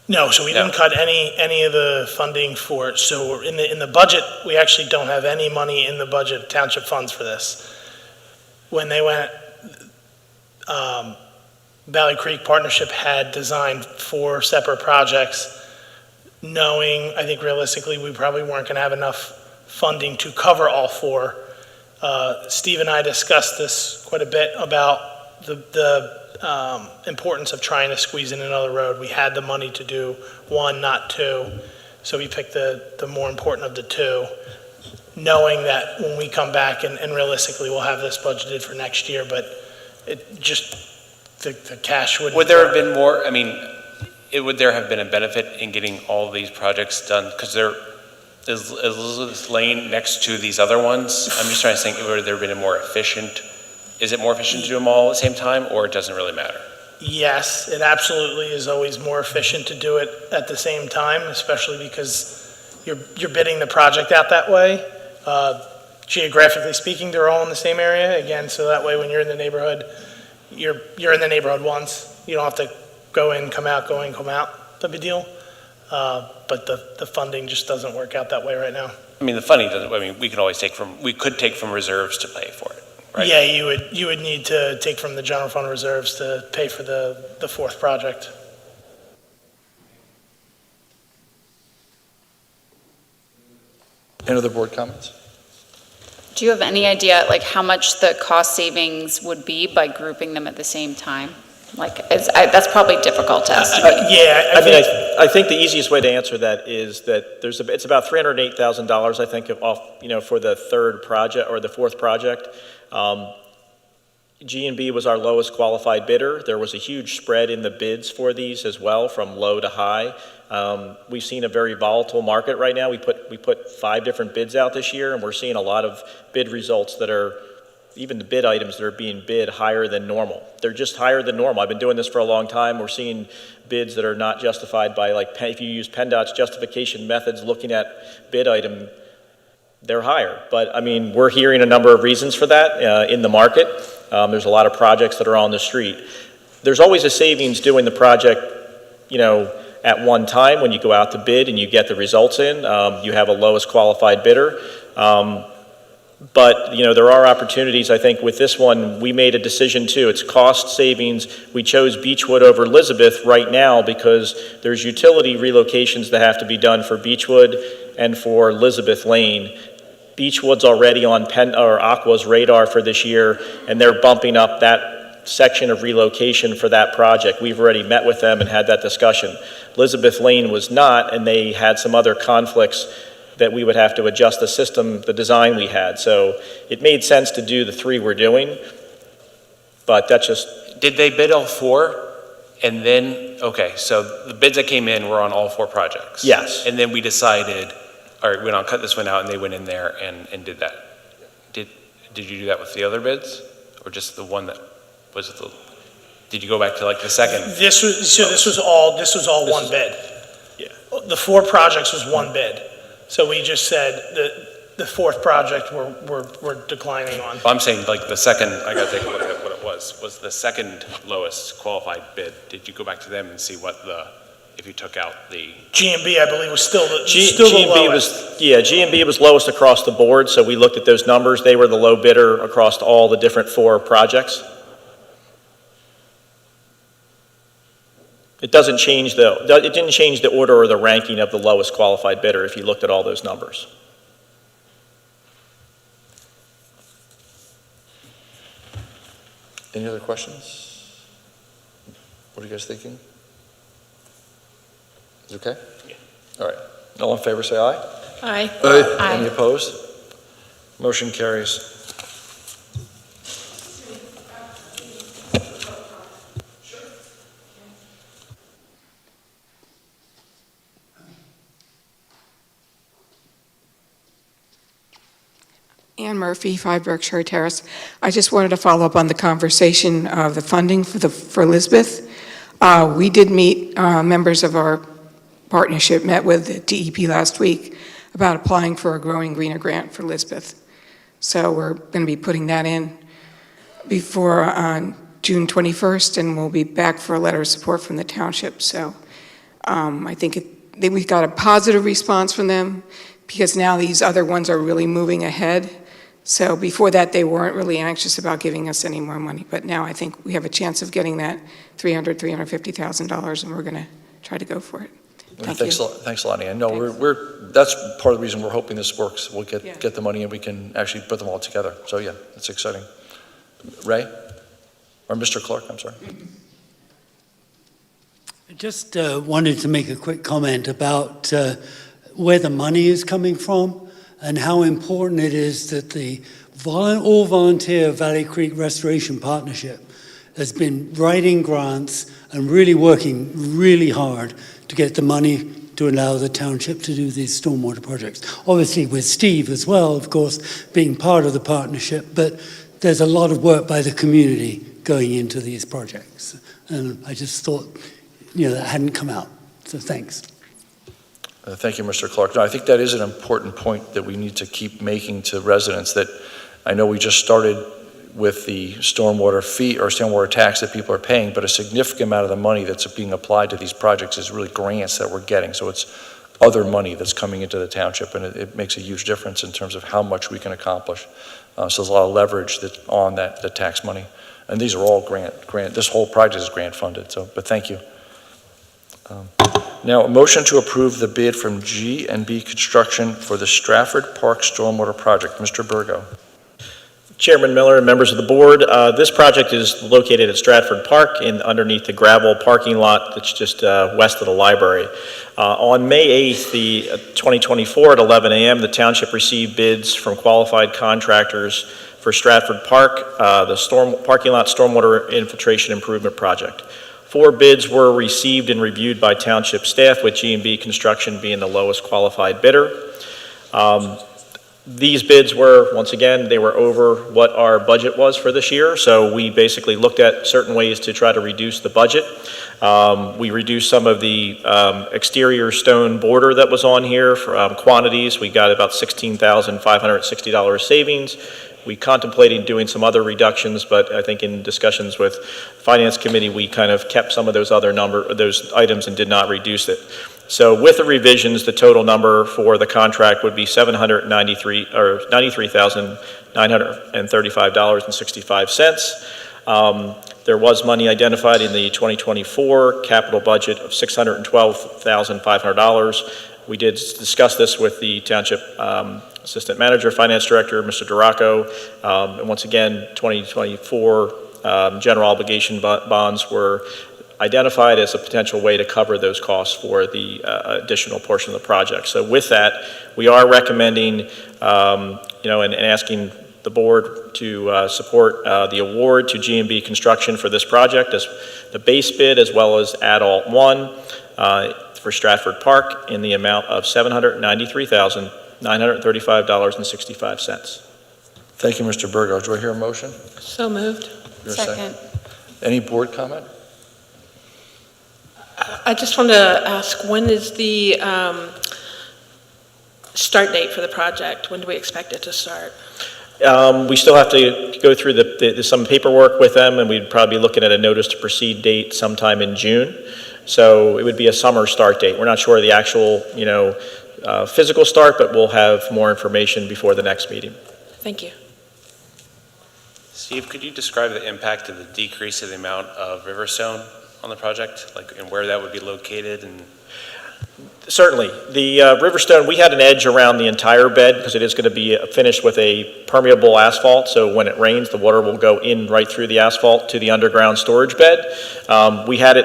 No, so we didn't cut any of the funding for it. So in the budget, we actually don't have any money in the budget, township funds for this. When they went, Valley Creek Partnership had designed 4 separate projects, knowing, I think realistically, we probably weren't going to have enough funding to cover all 4. Steve and I discussed this quite a bit about the importance of trying to squeeze in another road. We had the money to do 1, not 2, so we picked the more important of the 2, knowing that when we come back, and realistically we'll have this budgeted for next year, but it just, the cash wouldn't. Would there have been more, would there have been a benefit in getting all these projects done? Because there is Elizabeth Lane next to these other ones. I'm just trying to think, would there have been a more efficient, is it more efficient to do them all at the same time, or it doesn't really matter? Yes, it absolutely is always more efficient to do it at the same time, especially because you're bidding the project out that way. Geographically speaking, they're all in the same area, again, so that way when you're in the neighborhood, you're in the neighborhood once. You don't have to go in, come out, go in, come out type of deal. But the funding just doesn't work out that way right now. The funding doesn't, we could take from reserves to pay for it, right? Yeah, you would need to take from the general fund reserves to pay for the 4th project. Any other board comments? Do you have any idea, like, how much the cost savings would be by grouping them at the same time? That's probably difficult to estimate. Yeah, I think the easiest way to answer that is that it's about $308,000, I think, for the third project or the fourth project. G&B was our lowest qualified bidder. There was a huge spread in the bids for these as well, from low to high. We've seen a very volatile market right now. We put 5 different bids out this year, and we're seeing a lot of bid results that are, even the bid items that are being bid, higher than normal. They're just higher than normal. I've been doing this for a long time. We're seeing bids that are not justified by, like, if you use PennDOT's justification methods looking at bid item, they're higher. But, I mean, we're hearing a number of reasons for that in the market. There's a lot of projects that are on the street. There's always a savings doing the project, at one time when you go out to bid and you get the results in. You have a lowest qualified bidder. But, there are opportunities. I think with this one, we made a decision too. It's cost savings. We chose Beechwood over Elizabeth right now because there's utility relocations that have to be done for Beechwood and for Elizabeth Lane. Beechwood's already on Aqua's radar for this year, and they're bumping up that section of relocation for that project. We've already met with them and had that discussion. Elizabeth Lane was not, and they had some other conflicts that we would have to adjust the system, the design we had. So it made sense to do the 3 we're doing, but that's just... Did they bid all 4? And then, okay, so the bids that came in were on all 4 projects? Yes. And then we decided, all right, I'll cut this one out, and they went in there and did that. Did you do that with the other bids? Or just the one that was the... Did you go back to like the second? This was all one bid. Yeah. The 4 projects was one bid. So we just said that the 4th project we're declining on. I'm saying like the second, I gotta take a look at what it was the second lowest qualified bid. Did you go back to them and see if you took out the... G&B, I believe, was still the lowest. G&B was lowest across the board, so we looked at those numbers. They were the low bidder across all the different 4 projects. It didn't change the order or the ranking of the lowest qualified bidder if you looked at all those numbers. Any other questions? What are you guys thinking? Is it okay? Yeah. All right. All in favor, say aye. Aye. Aye. Any opposed? Motion carries. Ann Murphy, 5 Berkshire Terrace. I just wanted to follow up on the conversation of the funding for Elizabeth. We did meet, members of our partnership met with the DEP last week about applying for a Growing Greener grant for Elizabeth. So we're going to be putting that in before June 21st, and we'll be back for a letter of support from the township. So I think we got a positive response from them because now these other ones are really moving ahead. So before that, they weren't really anxious about giving us any more money. But now I think we have a chance of getting that $350,000, and we're going to try to go for it. Thanks a lot, Ann. No, that's part of the reason we're hoping this works. We'll get the money and we can actually put them all together. So yeah, it's exciting. Ray? Or Mr. Clark, I'm sorry. I just wanted to make a quick comment about where the money is coming from and how important it is that the all-volunteer Valley Creek Restoration Partnership has been writing grants and really working really hard to get the money to allow the township to do these stormwater projects. Obviously with Steve as well, of course, being part of the partnership, but there's a lot of work by the community going into these projects. And I just thought, that hadn't come out. So thanks. Thank you, Mr. Clark. No, I think that is an important point that we need to keep making to residents, that I know we just started with the stormwater fee or stormwater tax that people are paying, but a significant amount of the money that's being applied to these projects is really grants that we're getting. So it's other money that's coming into the township, and it makes a huge difference in terms of how much we can accomplish. So there's a lot of leverage on the tax money. And these are all grant. This whole project is grant funded, but thank you. Now, a motion to approve the bid from G&B Construction for the Stratford Park Stormwater Project. Mr. Burgo. Chairman Miller and members of the board, this project is located at Stratford Park underneath the gravel parking lot that's just west of the library. On May 8th, 2024 at 11 a.m., the township received bids from qualified contractors for Stratford Park, the parking lot stormwater infiltration improvement project. 4 bids were received and reviewed by township staff, with G&B Construction being the lowest qualified bidder. These bids were, once again, they were over what our budget was for this year, so we basically looked at certain ways to try to reduce the budget. We reduced some of the exterior stone border that was on here for quantities. We got about $16,560 savings. We contemplated doing some other reductions, but I think in discussions with Finance Committee, we kind of kept some of those those items and did not reduce it. So with the revisions, the total number for the contract would be $93,935.65. There was money identified in the 2024 capital budget of $612,500. We did discuss this with the Township Assistant Manager, Finance Director, Mr. Duraco. And once again, 2024 general obligation bonds were identified as a potential way to cover those costs for the additional portion of the project. So with that, we are recommending, and asking the board to support the award to G&B Construction for this project as the base bid, as well as Add-Alt 1 for Stratford Park in the amount of $793,935.65. Thank you, Mr. Burgo. Do I hear a motion? So moved. Your second. Any board comment? I just want to ask, when is the start date for the project? When do we expect it to start? We still have to go through some paperwork with them, and we'd probably be looking at a notice to proceed date sometime in June. So it would be a summer start date. We're not sure of the actual, physical start, but we'll have more information before the next meeting. Thank you. Steve, could you describe the impact of the decrease of the amount of Riverstone on the project, and where that would be located? And certainly, the Riverstone, we had an edge around the entire bed because it is going to be finished with a permeable asphalt. So when it rains, the water will go in right through the asphalt to the underground storage bed. We had it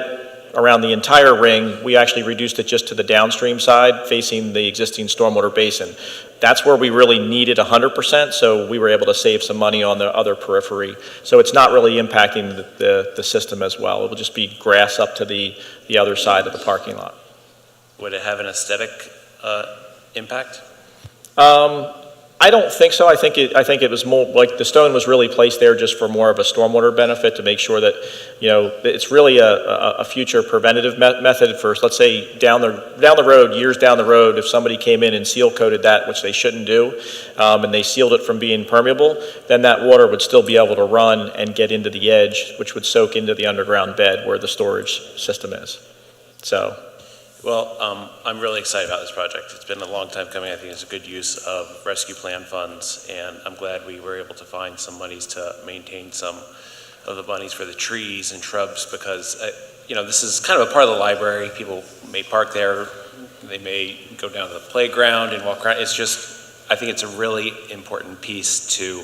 around the entire ring. We actually reduced it just to the downstream side, facing the existing stormwater basin. That's where we really needed 100%, so we were able to save some money on the other periphery. So it's not really impacting the system as well. It will just be grass up to the other side of the parking lot. would it have an aesthetic impact? I don't think so. I think it was more like the stone was really placed there just for more of a stormwater benefit to make sure that, it's really a future preventative method for, let's say, down the road, years down the road, if somebody came in and seal coated that, which they shouldn't do, and they sealed it from being permeable, then that water would still be able to run and get into the edge, which would soak into the underground bed where the storage system is. So. Well, I'm really excited about this project. It's been a long time coming. I think it's a good use of rescue plan funds, and I'm glad we were able to find some monies to maintain some of the monies for the trees and shrubs, because this is kind of a part of the library. People may park there, they may go down to the playground and walk around. It's just, I think it's a really important piece to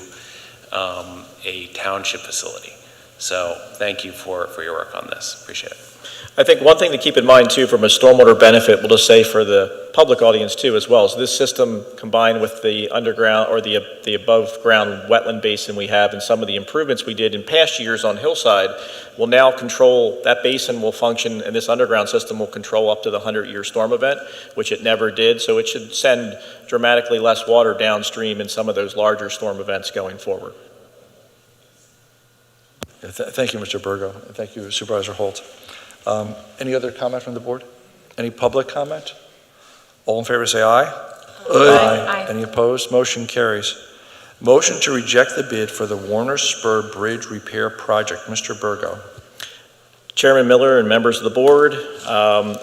a township facility. So thank you for your work on this. Appreciate it. I think one thing to keep in mind too, from a stormwater benefit, we'll just say for the public audience too, as well, is this system combined with the underground or the above ground wetland basin we have and some of the improvements we did in past years on Hillside will now control, that basin will function, and this underground system will control up to the 100-year storm event, which it never did. So it should send dramatically less water downstream in some of those larger storm events going forward. Thank you, Mr. Burgo, and thank you, Supervisor Holt. Any other comment from the board? Any public comment? All in favor say aye. Aye. Any opposed? Motion carries. Motion to reject the bid for the Warner Spur Bridge Repair Project. Mr. Burgo. Chairman Miller and members of the board,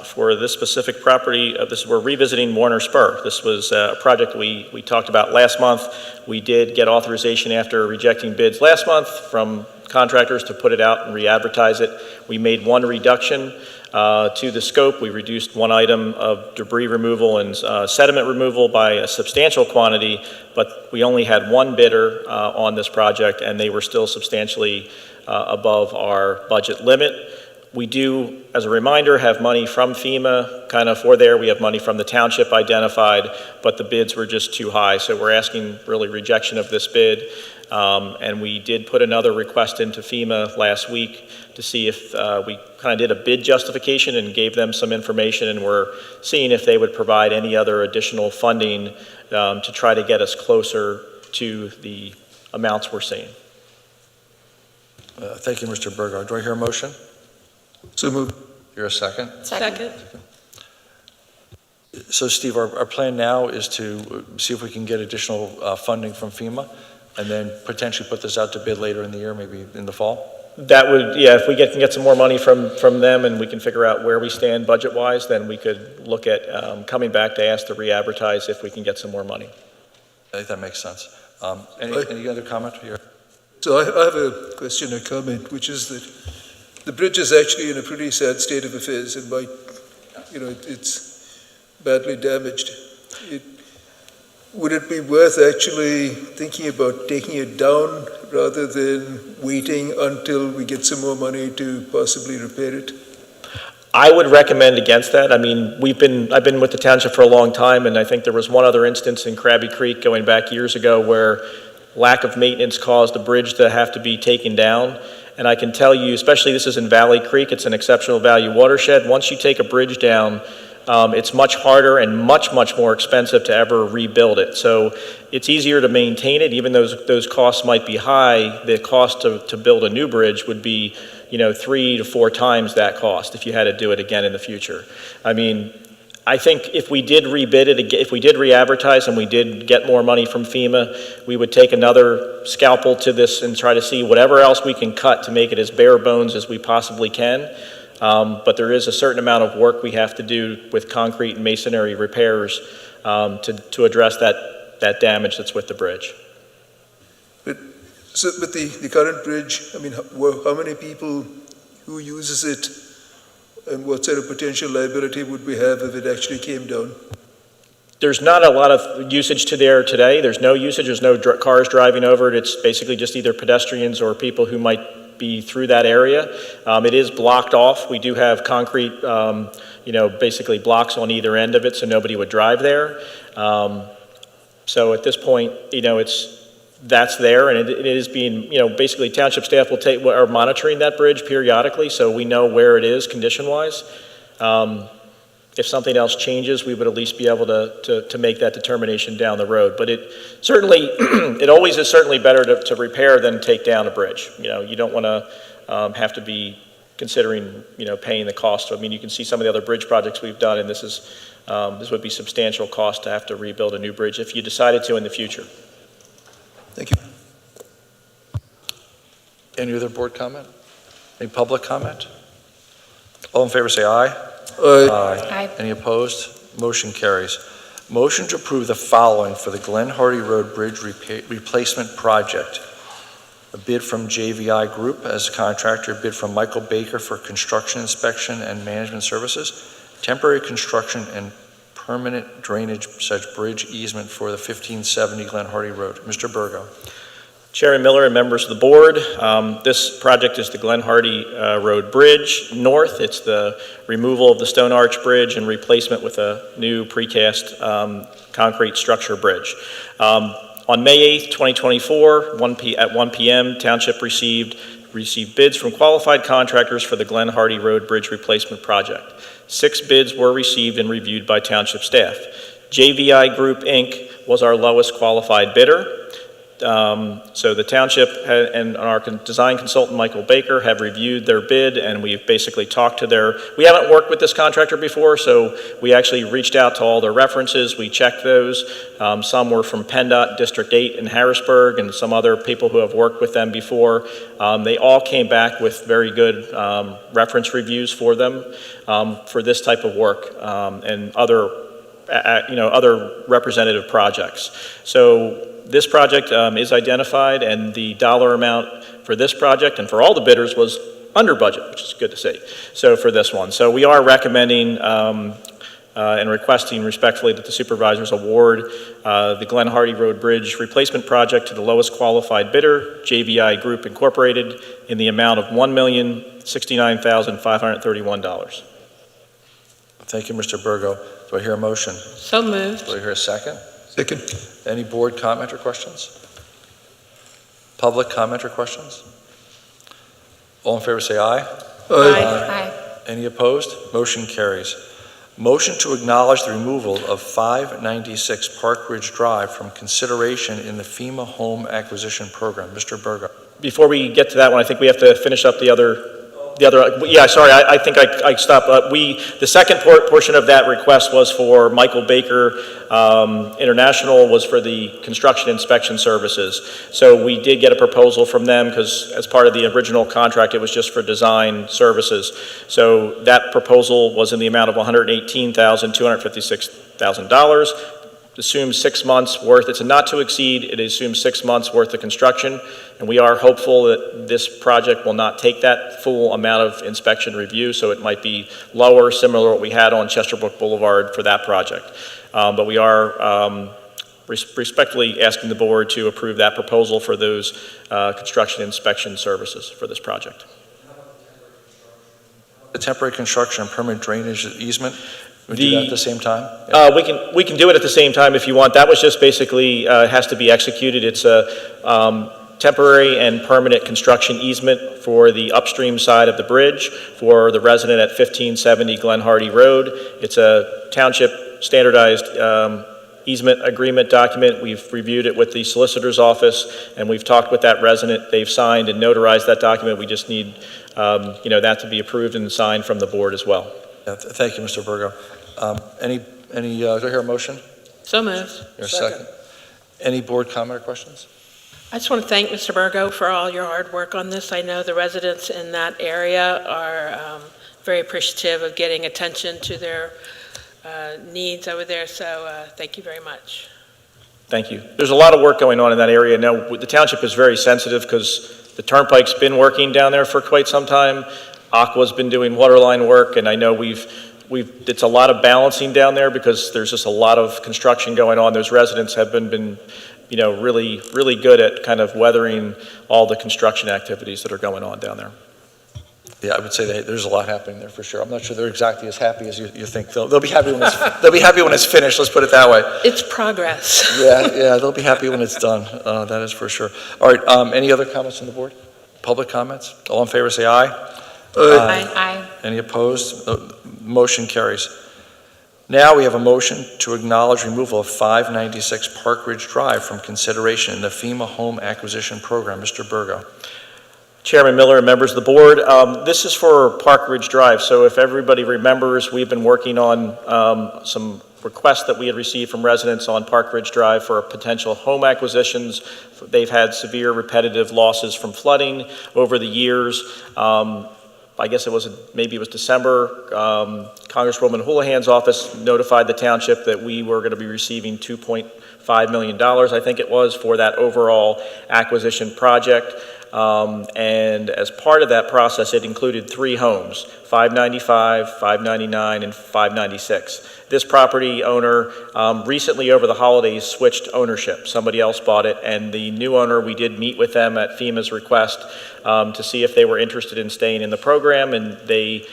for this specific property, we're revisiting Warner Spur. This was a project we talked about last month. We did get authorization after rejecting bids last month from contractors to put it out and re-advertise it. We made one reduction to the scope. We reduced one item of debris removal and sediment removal by a substantial quantity, but we only had one bidder on this project, and they were still substantially above our budget limit. We do, as a reminder, have money from FEMA kind of for there. We have money from the township identified, but the bids were just too high. So we're asking really rejection of this bid. And we did put another request into FEMA last week to see if we kind of did a bid justification and gave them some information, and we're seeing if they would provide any other additional funding to try to get us closer to the amounts we're seeing. Thank you, Mr. Burgard. Do I hear a motion? So moved. You're a second? Second. So, Steve, our plan now is to see if we can get additional funding from FEMA and then potentially put this out to bid later in the year, maybe in the fall? That would, yeah, if we can get some more money from them and we can figure out where we stand budget-wise, then we could look at coming back to ask to re-advertise if we can get some more money. I think that makes sense. Any other comment here? So I have a question or comment, which is that the bridge is actually in a pretty sad state of affairs and it's badly damaged. Would it be worth actually thinking about taking it down rather than waiting until we get some more money to possibly repair it? I would recommend against that. I mean, I've been with the township for a long time, and I think there was one other instance in Krabby Creek going back years ago where lack of maintenance caused a bridge to have to be taken down. And I can tell you, especially this is in Valley Creek, it's an exceptional value watershed. Once you take a bridge down, it's much harder and much more expensive to ever rebuild it. So it's easier to maintain it, even though those costs might be high. The cost to build a new bridge would be, 3 to 4 times that cost if you had to do it again in the future. I mean, I think if we did rebid it, if we did re-advertise and we did get more money from FEMA, we would take another scalpel to this and try to see whatever else we can cut to make it as bare bones as we possibly can. But there is a certain amount of work we have to do with concrete and masonry repairs to address that damage that's with the bridge. But the current bridge, I mean, how many people who uses it, and what sort of potential liability would we have if it actually came down? There's not a lot of usage to there today. There's no usage. There's no cars driving over it. It's basically just either pedestrians or people who might be through that area. It is blocked off. We do have concrete, basically blocks on either end of it, so nobody would drive there. So at this point, that's there, and it is being, basically township staff are monitoring that bridge periodically, so we know where it is condition-wise. If something else changes, we would at least be able to make that determination down the road. But it always is certainly better to repair than take down a bridge. You don't want to have to be considering, paying the cost. I mean, you can see some of the other bridge projects we've done, and this would be substantial cost to have to rebuild a new bridge if you decided to in the future. Thank you. Any other board comment? Any public comment? All in favor say aye. Aye. Any opposed? Motion carries. Motion to approve the following for the Glen Hardy Road Bridge Replacement Project. A bid from JVI Group as a contractor, a bid from Michael Baker for construction inspection and management services, temporary construction and permanent drainage such bridge easement for the 1570 Glen Hardy Road. Mr. Burgo. Chairman Miller and members of the board, this project is the Glen Hardy Road Bridge North. It's the removal of the stone arch bridge and replacement with a new precast concrete structure bridge. On May 8th, 2024, at 1 p.m., Township received bids from qualified contractors for the Glen Hardy Road Bridge Replacement Project. 6 bids were received and reviewed by Township staff. JVI Group, Inc. was our lowest qualified bidder. So the township and our design consultant, Michael Baker, have reviewed their bid, and we've basically talked to we haven't worked with this contractor before, so we actually reached out to all their references. We checked those. Some were from PennDOT District 8 in Harrisburg, and some other people who have worked with them before. They all came back with very good reference reviews for them for this type of work and other representative projects. So this project is identified, and the dollar amount for this project and for all the bidders was under budget, which is good to see. So for this one, so we are recommending and requesting respectfully that the supervisors award the Glen Hardy Road Bridge replacement project to the lowest qualified bidder, JVI Group Incorporated, in the amount of $1,069,531. Thank you, Mr. Burgo. Do I hear a motion? So moved. Do I hear a second? Second. Any board comment or questions? Public comment or questions? All in favor say aye. Aye. Any opposed? Motion carries. Motion to acknowledge the removal of 596 Park Ridge Drive from consideration in the FEMA Home Acquisition Program. Mr. Burgo. Before we get to that one, I think we have to finish up the other, sorry, I think I stopped. The second portion of that request was for Michael Baker International, was for the construction inspection services. So we did get a proposal from them because as part of the original contract, it was just for design services. So that proposal was in the amount of $118,256,000. Assumes 6 months worth. It's a not to exceed. It assumes 6 months worth of construction, and we are hopeful that this project will not take that full amount of inspection review, so it might be lower, similar to what we had on Chesterbrook Boulevard for that project. But we are respectfully asking the board to approve that proposal for those construction inspection services for this project. The temporary construction and permanent drainage easement, we do that at the same time? We can do it at the same time if you want. That was just basically has to be executed. It's a temporary and permanent construction easement for the upstream side of the bridge for the resident at 1570 Glen Hardy Road. It's a township standardized easement agreement document. We've reviewed it with the solicitor's office, and we've talked with that resident. They've signed and notarized that document. We just need that to be approved and signed from the board as well. Yeah, thank you, Mr. Burgo. Do I hear a motion? So moved. Hear a second. Any board comment or questions? I just want to thank Mr. Burgo for all your hard work on this. I know the residents in that area are very appreciative of getting attention to their needs over there, so thank you very much. Thank you. There's a lot of work going on in that area. Now, the township is very sensitive because the turnpike's been working down there for quite some time. Aqua's been doing waterline work, and I know it's a lot of balancing down there because there's just a lot of construction going on. Those residents have been really, really good at kind of weathering all the construction activities that are going on down there. Yeah, I would say there's a lot happening there for sure. I'm not sure they're exactly as happy as you think. They'll be happy when it's finished. Let's put it that way. It's progress. Yeah, they'll be happy when it's done. That is for sure. All right. Any other comments on the board? Public comments? All in favor, say aye. Aye. Any opposed? Motion carries. Now we have a motion to acknowledge removal of 596 Park Ridge Drive from consideration in the FEMA Home Acquisition Program. Mr. Burgo. Chairman Miller and members of the board, this is for Park Ridge Drive. So if everybody remembers, we've been working on some requests that we had received from residents on Park Ridge Drive for potential home acquisitions. They've had severe repetitive losses from flooding over the years. I guess maybe it was December, Congresswoman Houlihan's office notified the township that we were going to be receiving $2.5 million, I think it was, for that overall acquisition project. And as part of that process, it included 3 homes, 595, 599, and 596. This property owner recently over the holidays switched ownership. Somebody else bought it, and the new owner, we did meet with them at FEMA's request to see if they were interested in staying in the program, and they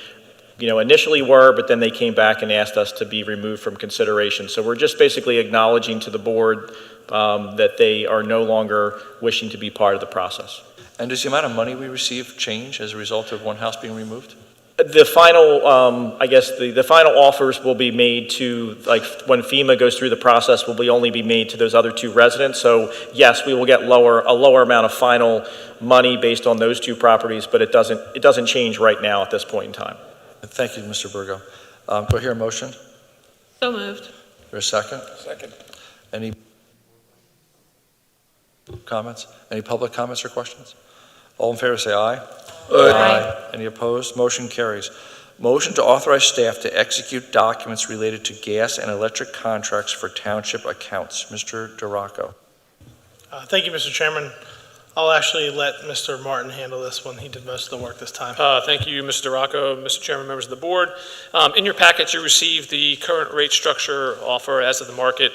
initially were, but then they came back and asked us to be removed from consideration. So we're just basically acknowledging to the board that they are no longer wishing to be part of the process. And does the amount of money we receive change as a result of one house being removed? The final, I guess, the final offers will be made to, like, when FEMA goes through the process, will only be made to those other 2 residents. So yes, we will get a lower amount of final money based on those 2 properties, but it doesn't change right now at this point in time. Thank you, Mr. Burgo. Do I hear a motion? So moved. Is there a second? Second. Any comments? Any public comments or questions? All in favor say aye. Aye. Any opposed? Motion carries. Motion to authorize staff to execute documents related to gas and electric contracts for township accounts. Mr. DeRocco. Thank you, Mr. Chairman. I'll actually let Mr. Martin handle this one. He did most of the work this time. Thank you, Mr. DeRocco, Mr. Chairman, members of the board. In your package, you received the current rate structure offer as of the market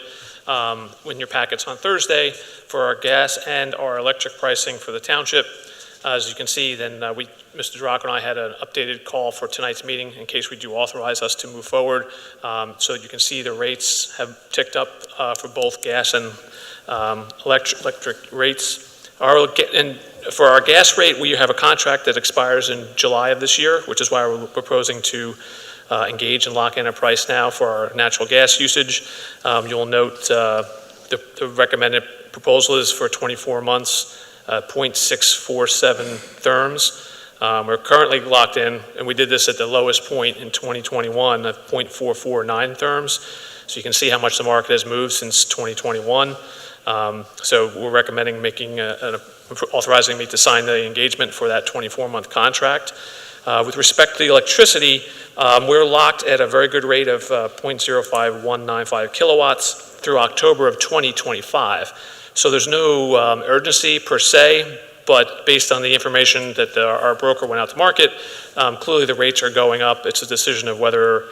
in your packets on Thursday for our gas and our electric pricing for the township. As you can see, then Mr. DeRocco and I had an updated call for tonight's meeting in case we do authorize us to move forward. So you can see the rates have ticked up for both gas and electric rates. And for our gas rate, we have a contract that expires in July of this year, which is why we're proposing to engage and lock in a price now for our natural gas usage. You'll note the recommended proposal is for 24 months, 0.647 therms. We're currently locked in, and we did this at the lowest point in 2021 of 0.449 therms. So you can see how much the market has moved since 2021. So we're recommending authorizing me to sign the engagement for that 24-month contract. With respect to the electricity, we're locked at a very good rate of 0.05195 kilowatts through October of 2025. So there's no urgency per se, but based on the information that our broker went out to market, clearly the rates are going up. It's a decision of whether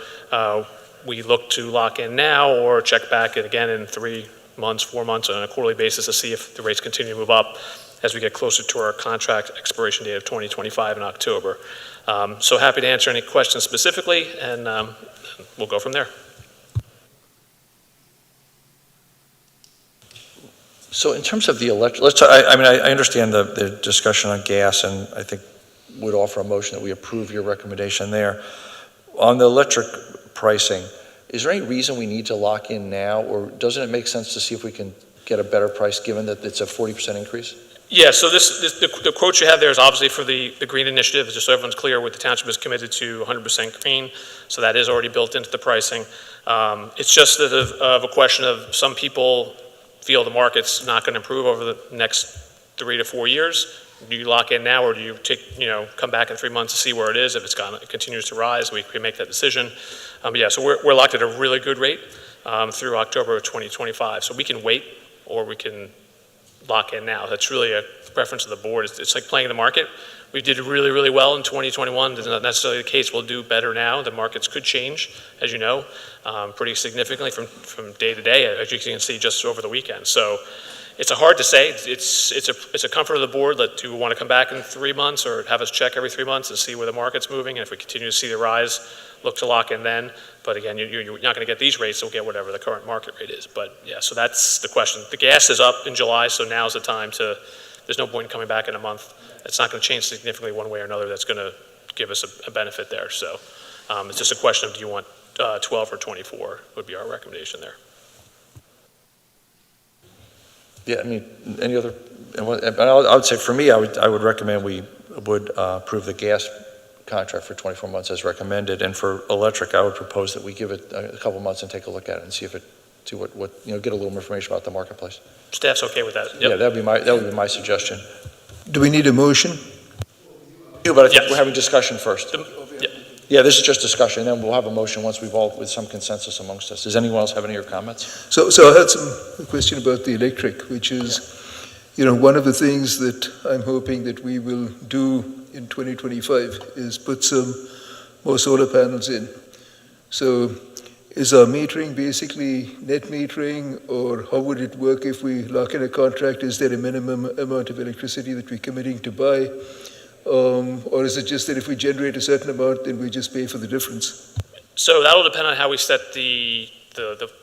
we look to lock in now or check back again in 3 months, 4 months on a quarterly basis to see if the rates continue to move up as we get closer to our contract expiration date of 2025 in October. So happy to answer any questions specifically, and we'll go from there. So in terms of the electric, I understand the discussion on gas, and I think would offer a motion that we approve your recommendation there. On the electric pricing, is there any reason we need to lock in now, or doesn't it make sense to see if we can get a better price given that it's a 40% increase? Yeah, so the quote you have there is obviously for the green initiative, just so everyone's clear, what the township is committed to 100% green, so that is already built into the pricing. It's just of a question of some people feel the market's not going to improve over the next 3 to 4 years. Do you lock in now, or do you come back in 3 months to see where it is? If it continues to rise, we can make that decision. Yeah, so we're locked at a really good rate through October of 2025. So we can wait, or we can lock in now. That's really a preference of the board. It's like playing the market. We did really, really well in 2021. That's not necessarily the case. We'll do better now. The markets could change, as you know, pretty significantly from day to day, as you can see just over the weekend. So it's hard to say. It's a comfort of the board that do want to come back in 3 months or have us check every 3 months and see where the market's moving. And if we continue to see the rise, look to lock in then. But again, you're not going to get these rates. You'll get whatever the current market rate is. But yeah, so that's the question. The gas is up in July, so now's the time there's no point in coming back in a month. It's not going to change significantly one way or another. That's going to give us a benefit there. So it's just a question of do you want 12 or 24 would be our recommendation there. Yeah, I mean, any other, I would say for me, I would recommend we would approve the gas contract for 24 months as recommended, and for electric, I would propose that we give it a couple months and take a look at it and see what get a little more information about the marketplace. Staff's okay with that? Yep. Yeah, that would be my suggestion. Do we need a motion? But I think we're having discussion first. Yeah. Yeah, this is just discussion, and then we'll have a motion once we've all, with some consensus amongst us. Does anyone else have any other comments? So I had a question about the electric, which is, one of the things that I'm hoping that we will do in 2025 is put some more solar panels in. So is our metering basically net metering, or how would it work if we lock in a contract? Is there a minimum amount of electricity that we're committing to buy? Or is it just that if we generate a certain amount, then we just pay for the difference? So that'll depend on how we set the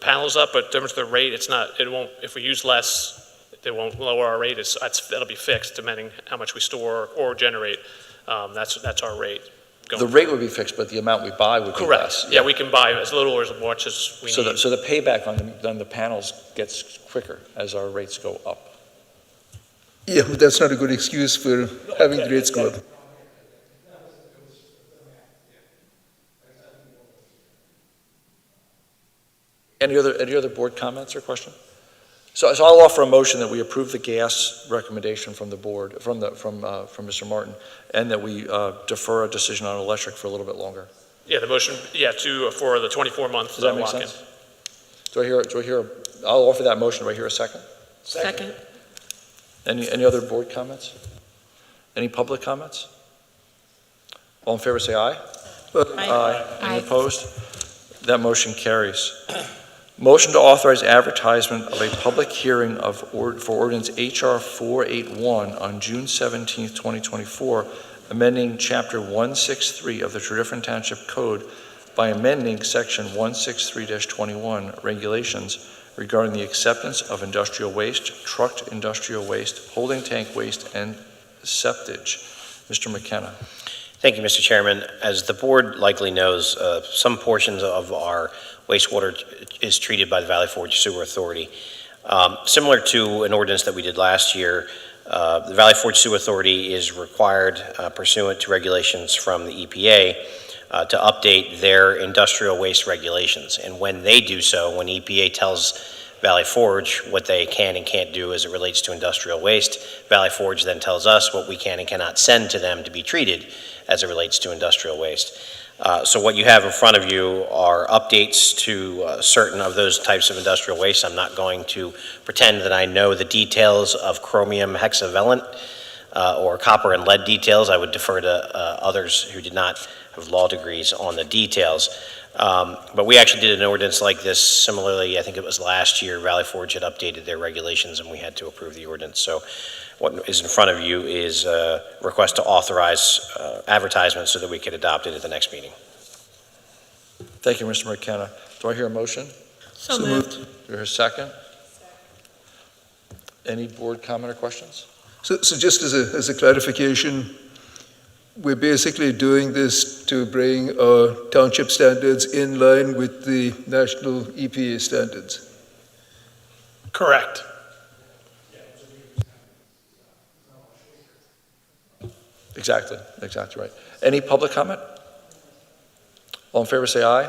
panels up, but in terms of the rate, it won't, if we use less, it won't lower our rate. That'll be fixed depending how much we store or generate. That's our rate. going. The rate would be fixed, but the amount we buy would be Correct. less. Yeah, we can buy as little or as much as we need. So the payback on the panels gets quicker as our rates go up. Yeah, but that's not a good excuse for having the rates go up. Any other board comments or question? So I'll offer a motion that we approve the gas recommendation from the board, from Mr. Martin, and that we defer a decision on electric for a little bit longer. Yeah, the motion, for the 24-month Does that make lock-in. sense? I'll offer that motion. Do I hear a second? Second. Any other board comments? Any public comments? All in favor, say aye. Aye. Any opposed? That motion carries. Motion to authorize advertisement of a public hearing for ordinance HR 481 on June 17th, 2024, amending Chapter 163 of the Tredyffrin Township Code by amending Section 163-21 regulations regarding the acceptance of industrial waste, trucked industrial waste, holding tank waste, and septage. Mr. McKenna. Thank you, Mr. Chairman. As the board likely knows, some portions of our wastewater is treated by the Valley Forge Sewer Authority. Similar to an ordinance that we did last year, the Valley Forge Sewer Authority is required, pursuant to regulations from the EPA, to update their industrial waste regulations. And when they do so, when EPA tells Valley Forge what they can and can't do as it relates to industrial waste, Valley Forge then tells us what we can and cannot send to them to be treated as it relates to industrial waste. So what you have in front of you are updates to certain of those types of industrial waste. I'm not going to pretend that I know the details of chromium hexavalent or copper and lead details. I would defer to others who did not have law degrees on the details. But we actually did an ordinance like this similarly. I think it was last year. Valley Forge had updated their regulations and we had to approve the ordinance. So what is in front of you is a request to authorize advertisement so that we could adopt it at the next meeting. Thank you, Mr. McKenna. Do I hear a motion? So moved. Do I hear a second? Any board comment or questions? So just as a clarification, we're basically doing this to bring our township standards in line with the national EPA standards. Correct. Exactly right. Any public comment? All in favor, say aye.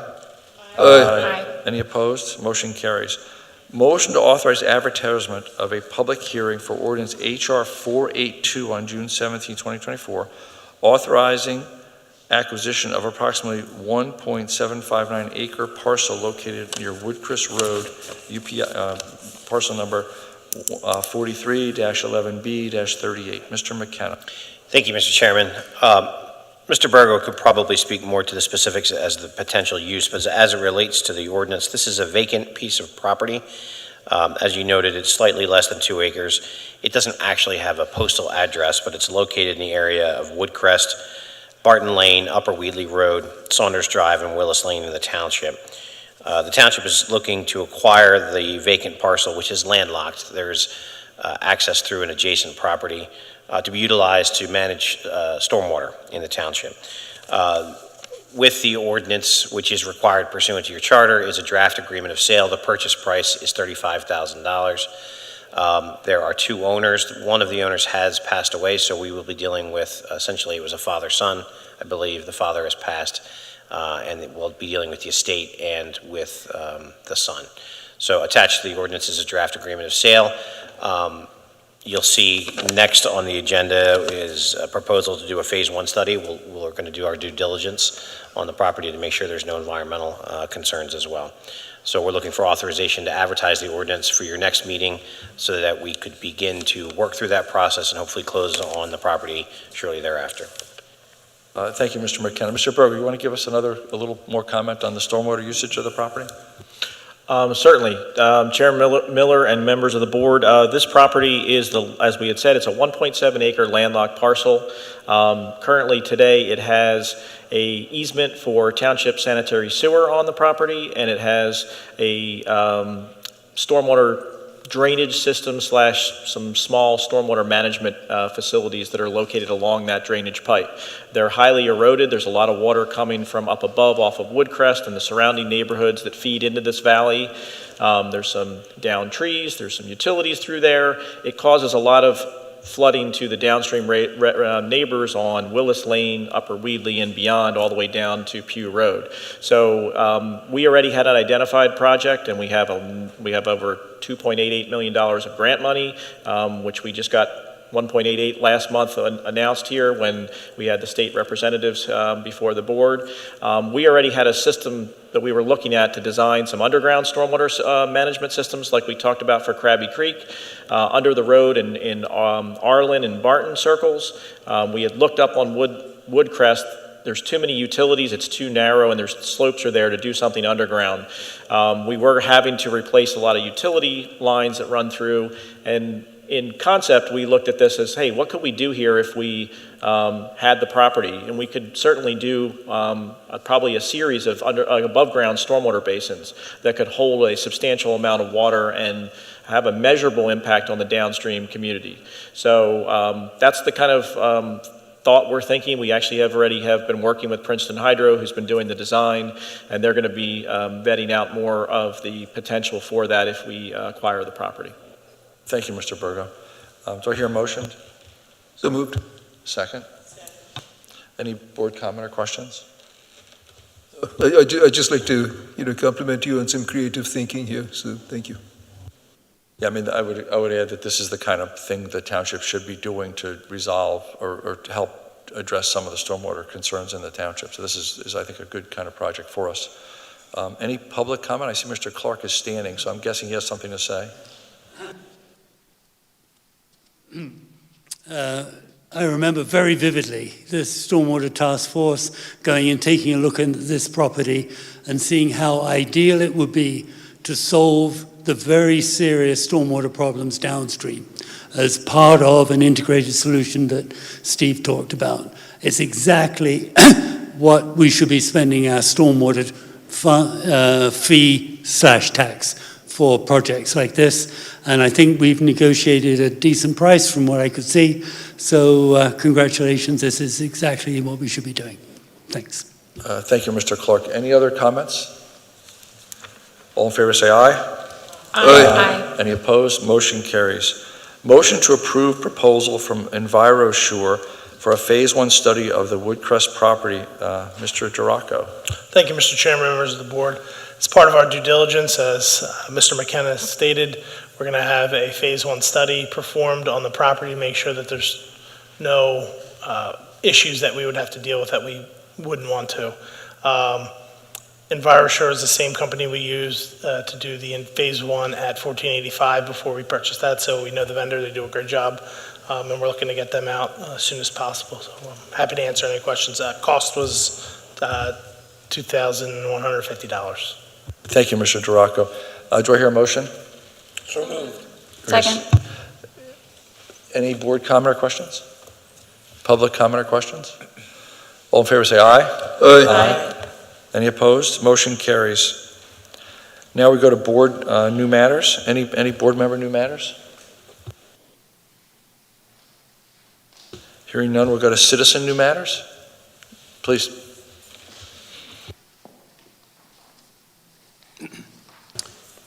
Aye. Any opposed? Motion carries. Motion to authorize advertisement of a public hearing for ordinance HR 482 on June 17, 2024, authorizing acquisition of approximately 1.759 acre parcel located near Woodcrest Road, parcel number 43-11B-38. Mr. McKenna. Thank you, Mr. Chairman. Mr. Burgo could probably speak more to the specifics as the potential use, but as it relates to the ordinance, this is a vacant piece of property. As you noted, it's slightly less than 2 acres. It doesn't actually have a postal address, but it's located in the area of Woodcrest, Barton Lane, Upper Wheatley Road, Saunders Drive, and Willis Lane in the township. The township is looking to acquire the vacant parcel, which is landlocked. There's access through an adjacent property to be utilized to manage stormwater in the township. With the ordinance, which is required pursuant to your charter, is a draft agreement of sale. The purchase price is $35,000. There are 2 owners. One of the owners has passed away, so we will be dealing with, essentially it was a father-son. I believe the father has passed, and we'll be dealing with the estate and with the son. So attached to the ordinance is a draft agreement of sale. You'll see next on the agenda is a proposal to do a phase 1 study. We're going to do our due diligence on the property to make sure there's no environmental concerns as well. So we're looking for authorization to advertise the ordinance for your next meeting so that we could begin to work through that process and hopefully close on the property shortly thereafter. Thank you, Mr. McKenna. Mr. Berger, you want to give us a little more comment on the stormwater usage of the property? Certainly. Chairman Miller and members of the board, this property is, as we had said, it's a 1.7 acre landlocked parcel. Currently today it has a easement for township sanitary sewer on the property, and it has a stormwater drainage systems / some small stormwater management facilities that are located along that drainage pipe. They're highly eroded. There's a lot of water coming from up above off of Woodcrest and the surrounding neighborhoods that feed into this valley. There's some down trees. There's some utilities through there. It causes a lot of flooding to the downstream neighbors on Willis Lane, Upper Weedley, and beyond, all the way down to Pugh Road. So we already had an identified project, and we have over $2.88 million of grant money, which we just got 1.88 last month announced here when we had the state representatives before the board. We already had a system that we were looking at to design some underground stormwater management systems like we talked about for Krabby Creek, under the road in Arlen and Barton circles. We had looked up on Woodcrest. There's too many utilities, it's too narrow, and there's slopes are there to do something underground. We were having to replace a lot of utility lines that run through, and in concept, we looked at this as, hey, what could we do here if we had the property? And we could certainly do probably a series of above ground stormwater basins that could hold a substantial amount of water and have a measurable impact on the downstream community. So that's the kind of thought we're thinking. We actually already have been working with Princeton Hydro, who's been doing the design, and they're going to be vetting out more of the potential for that if we acquire the property. Thank you, Mr. Burgo. Do I hear a motion? So moved. Second? Any board comment or questions? I'd just like to, compliment you on some creative thinking here, so thank you. Yeah, I mean, I would add that this is the kind of thing the township should be doing to resolve or to help address some of the stormwater concerns in the township. So this is I think, a good kind of project for us. Any public comment? I see Mr. Clark is standing, so I'm guessing he has something to say. I remember very vividly the Stormwater Task Force going and taking a look at this property and seeing how ideal it would be to solve the very serious stormwater problems downstream as part of an integrated solution that Steve talked about. It's exactly what we should be spending our stormwater fee/tax for projects like this. And I think we've negotiated a decent price from what I could see. So congratulations, this is exactly what we should be doing. Thanks. Thank you, Mr. Clark. Any other comments? All in favor say aye. Aye. Any opposed? Motion carries. Motion to approve proposal from EnviroSure for a Phase 1 study of the Woodcrest property. Mr. Duraco. Thank you, Mr. Chairman, members of the board. As part of our due diligence, as Mr. McKenna stated, we're going to have a Phase 1 study performed on the property to make sure that there's no issues that we would have to deal with that we wouldn't want to. EnviroSure is the same company we used to do the Phase 1 at 1485 before we purchased that, so we know the vendor, they do a great job, and we're looking to get them out as soon as possible. So I'm happy to answer any questions. Cost was $2,150. Thank you, Mr. Duraco. Do I hear a motion? So moved. Second. Any board comment or questions? Public comment or questions? All in favor say aye. Aye. Any opposed? Motion carries. Now we go to board new matters. Any board member new matters? Hearing none, we'll go to citizen new matters. Please.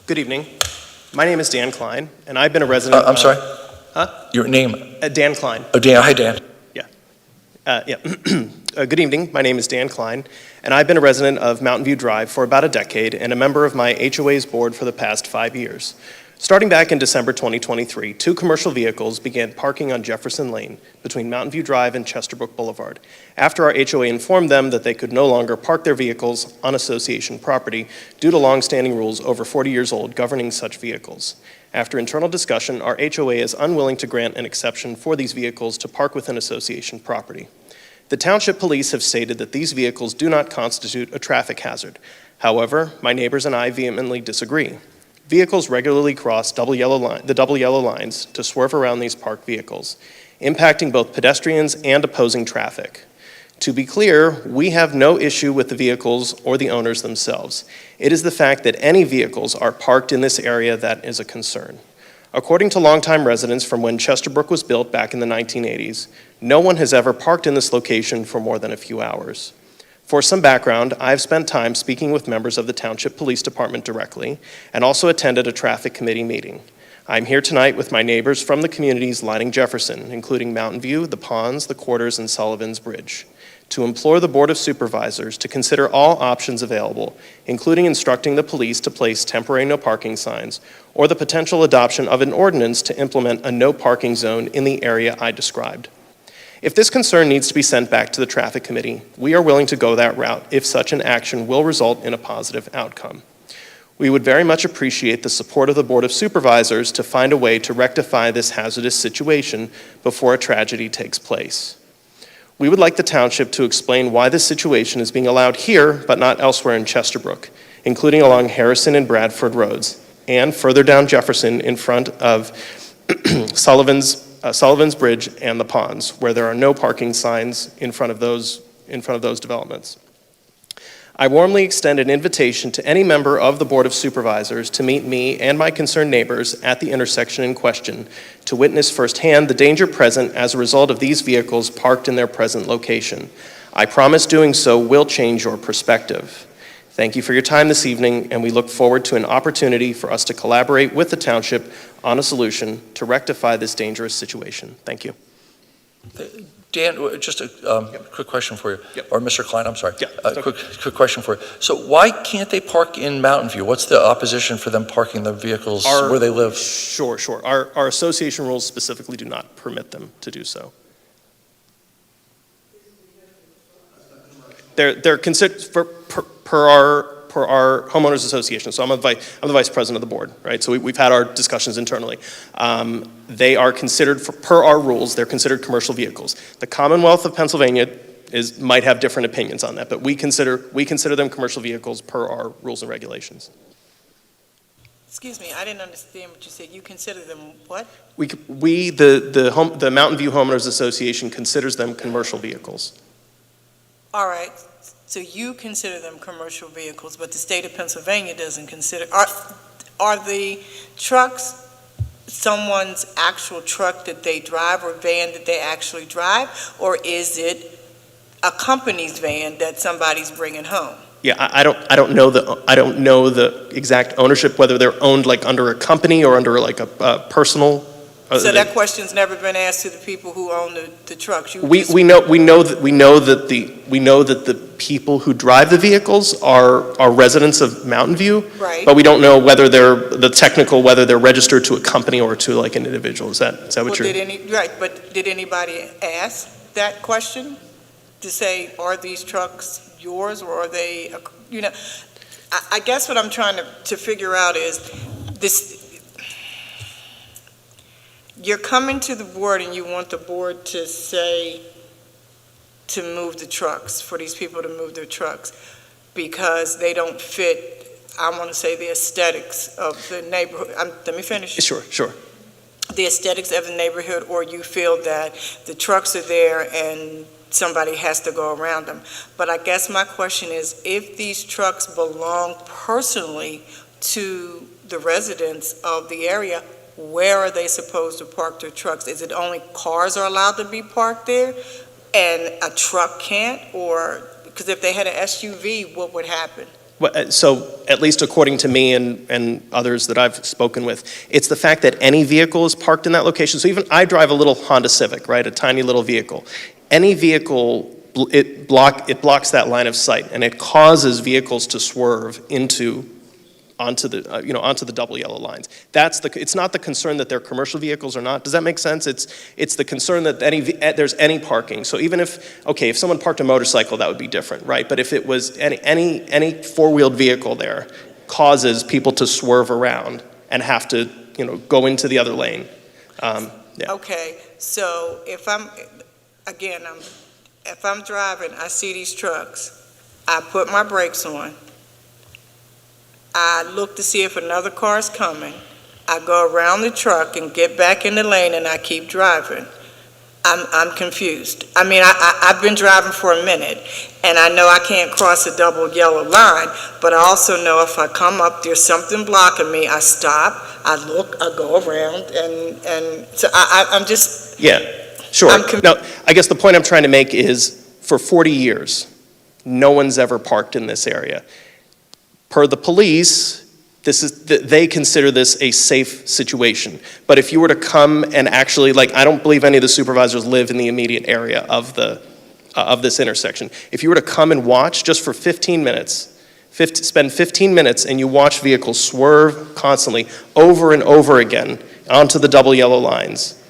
Good evening. My name is Dan Klein, and I've been a resident. I'm sorry? Huh? Your name? Dan Klein. Oh, Dan. Hi, Dan. Yeah. Good evening. My name is Dan Klein, and I've been a resident of Mountain View Drive for about a decade and a member of my HOA's board for the past 5 years. Starting back in December 2023, 2 commercial vehicles began parking on Jefferson Lane between Mountain View Drive and Chesterbrook Boulevard, after our HOA informed them that they could no longer park their vehicles on association property due to long-standing rules over 40 years old governing such vehicles. After internal discussion, our HOA is unwilling to grant an exception for these vehicles to park within association property. The Township Police have stated that these vehicles do not constitute a traffic hazard. However, my neighbors and I vehemently disagree. Vehicles regularly cross the double yellow lines to swerve around these parked vehicles, impacting both pedestrians and opposing traffic. To be clear, we have no issue with the vehicles or the owners themselves. It is the fact that any vehicles are parked in this area that is a concern. According to longtime residents from when Chesterbrook was built back in the 1980s, no one has ever parked in this location for more than a few hours. For some background, I've spent time speaking with members of the Township Police Department directly and also attended a traffic committee meeting. I'm here tonight with my neighbors from the communities lining Jefferson, including Mountain View, the Ponds, the Quarters, and Sullivan's Bridge, to implore the Board of Supervisors to consider all options available, including instructing the police to place temporary no parking signs or the potential adoption of an ordinance to implement a no parking zone in the area I described. If this concern needs to be sent back to the Traffic Committee, we are willing to go that route if such an action will result in a positive outcome. We would very much appreciate the support of the Board of Supervisors to find a way to rectify this hazardous situation before a tragedy takes place. We would like the Township to explain why this situation is being allowed here but not elsewhere in Chesterbrook, including along Harrison and Bradford roads, and further down Jefferson in front of Sullivan's Bridge and the Ponds, where there are no parking signs in front of those developments. I warmly extend an invitation to any member of the Board of Supervisors to meet me and my concerned neighbors at the intersection in question to witness firsthand the danger present as a result of these vehicles parked in their present location. I promise doing so will change your perspective. Thank you for your time this evening, and we look forward to an opportunity for us to collaborate with the Township on a solution to rectify this dangerous situation. Thank you. Dan, just a quick question for you. Yep. Or Mr. Klein, I'm sorry. Yeah, quick question for you. So why can't they park in Mountain View? What's the opposition for them parking the vehicles where they live? Sure. Our association rules specifically do not permit them to do so. They're considered per our homeowners association. So I'm the vice president of the board, right? So we've had our discussions internally. They are considered, per our rules, they're considered commercial vehicles. The Commonwealth of Pennsylvania might have different opinions on that, but we consider them commercial vehicles per our rules and regulations. Excuse me, I didn't understand what you said. You consider them what? The Mountain View Homeowners Association considers them commercial vehicles. All right, so you consider them commercial vehicles, but the state of Pennsylvania doesn't consider. Are the trucks someone's actual truck that they drive or van that they actually drive, or is it a company's van that somebody's bringing home? Yeah, I don't know the exact ownership, whether they're owned like under a company or under like a personal. So that question's never been asked to the people who own the trucks. We know that the people who drive the vehicles are residents of Mountain View, right? But we don't know whether they're registered to a company or to like an individual. Is that what you're? But did anybody ask that question to say, are these trucks yours, or are they? I guess what I'm trying to figure out is this. You're coming to the board and you want the board to say to move the trucks, for these people to move their trucks, because they don't fit, I want to say, the aesthetics of the neighborhood. Let me finish. Sure. The aesthetics of the neighborhood, or you feel that the trucks are there and somebody has to go around them. But I guess my question is, if these trucks belong personally to the residents of the area, where are they supposed to park their trucks? Is it only cars are allowed to be parked there and a truck can't? Or, because if they had an SUV, what would happen? Well, so at least according to me and others that I've spoken with, it's the fact that any vehicle is parked in that location. So even I drive a little Honda Civic, right, a tiny little vehicle. Any vehicle, it blocks that line of sight, and it causes vehicles to swerve onto the double yellow lines. It's not the concern that they're commercial vehicles or not. Does that make sense? It's the concern that there's any parking. So even if someone parked a motorcycle, that would be different, right? But if it was any four-wheeled vehicle there, causes people to swerve around and have to, go into the other lane. Yeah. Okay, so if I'm driving, I see these trucks, I put my brakes on, I look to see if another car's coming. I go around the truck and get back in the lane and I keep driving. I'm confused. I mean, I've been driving for a minute, and I know I can't cross a double yellow line, but I also know if I come up, there's something blocking me, I stop, I look, I go around, and so I'm just... Yeah, sure. No, I guess the point I'm trying to make is, for 40 years, no one's ever parked in this area. Per the police, they consider this a safe situation. But if you were to come and actually, like, I don't believe any of the supervisors live in the immediate area of this intersection. If you were to come and watch just for 15 minutes, spend 15 minutes and you watch vehicles swerve constantly over and over again onto the double yellow lines,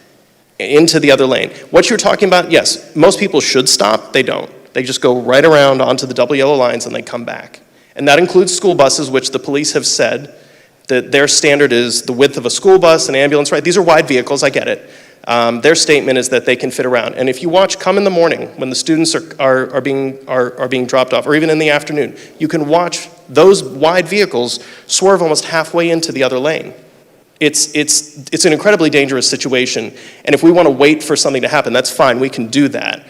into the other lane. What you're talking about, yes, most people should stop. They don't. They just go right around onto the double yellow lines and they come back. And that includes school buses, which the police have said that their standard is the width of a school bus, an ambulance, right? These are wide vehicles, I get it. Their statement is that they can fit around. And if you watch, come in the morning when the students are being dropped off, or even in the afternoon, you can watch those wide vehicles swerve almost halfway into the other lane. It's an incredibly dangerous situation. And if we want to wait for something to happen, that's fine, we can do that.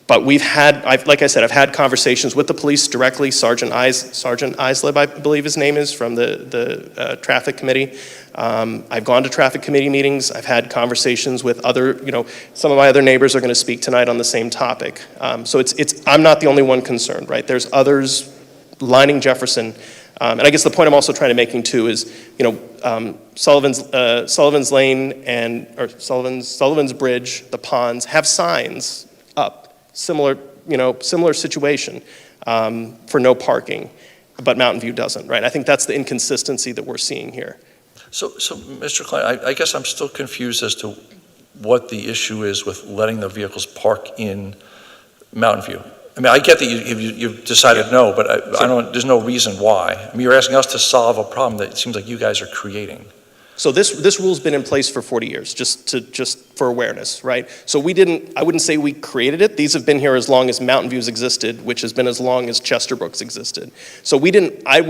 But like I said, I've had conversations with the police directly. Sergeant Islip, I believe his name is, from the traffic committee. I've gone to traffic committee meetings. I've had conversations with some of my other neighbors are going to speak tonight on the same topic. So I'm not the only one concerned, right? There's others lining Jefferson. And I guess the point I'm also trying to making too is, Sullivan's Lane or Sullivan's Bridge, the ponds have signs up. Similar situation for no parking, but Mountain View doesn't, right? I think that's the inconsistency that we're seeing here. So Mr. Klein, I guess I'm still confused as to what the issue is with letting the vehicles park in Mountain View. I mean, I get that you've decided no, but there's no reason why. I mean, you're asking us to solve a problem that it seems like you guys are creating. So this rule's been in place for 40 years, just for awareness, right? So I wouldn't say we created it. These have been here as long as Mountain View's existed, which has been as long as Chesterbrook's existed. So I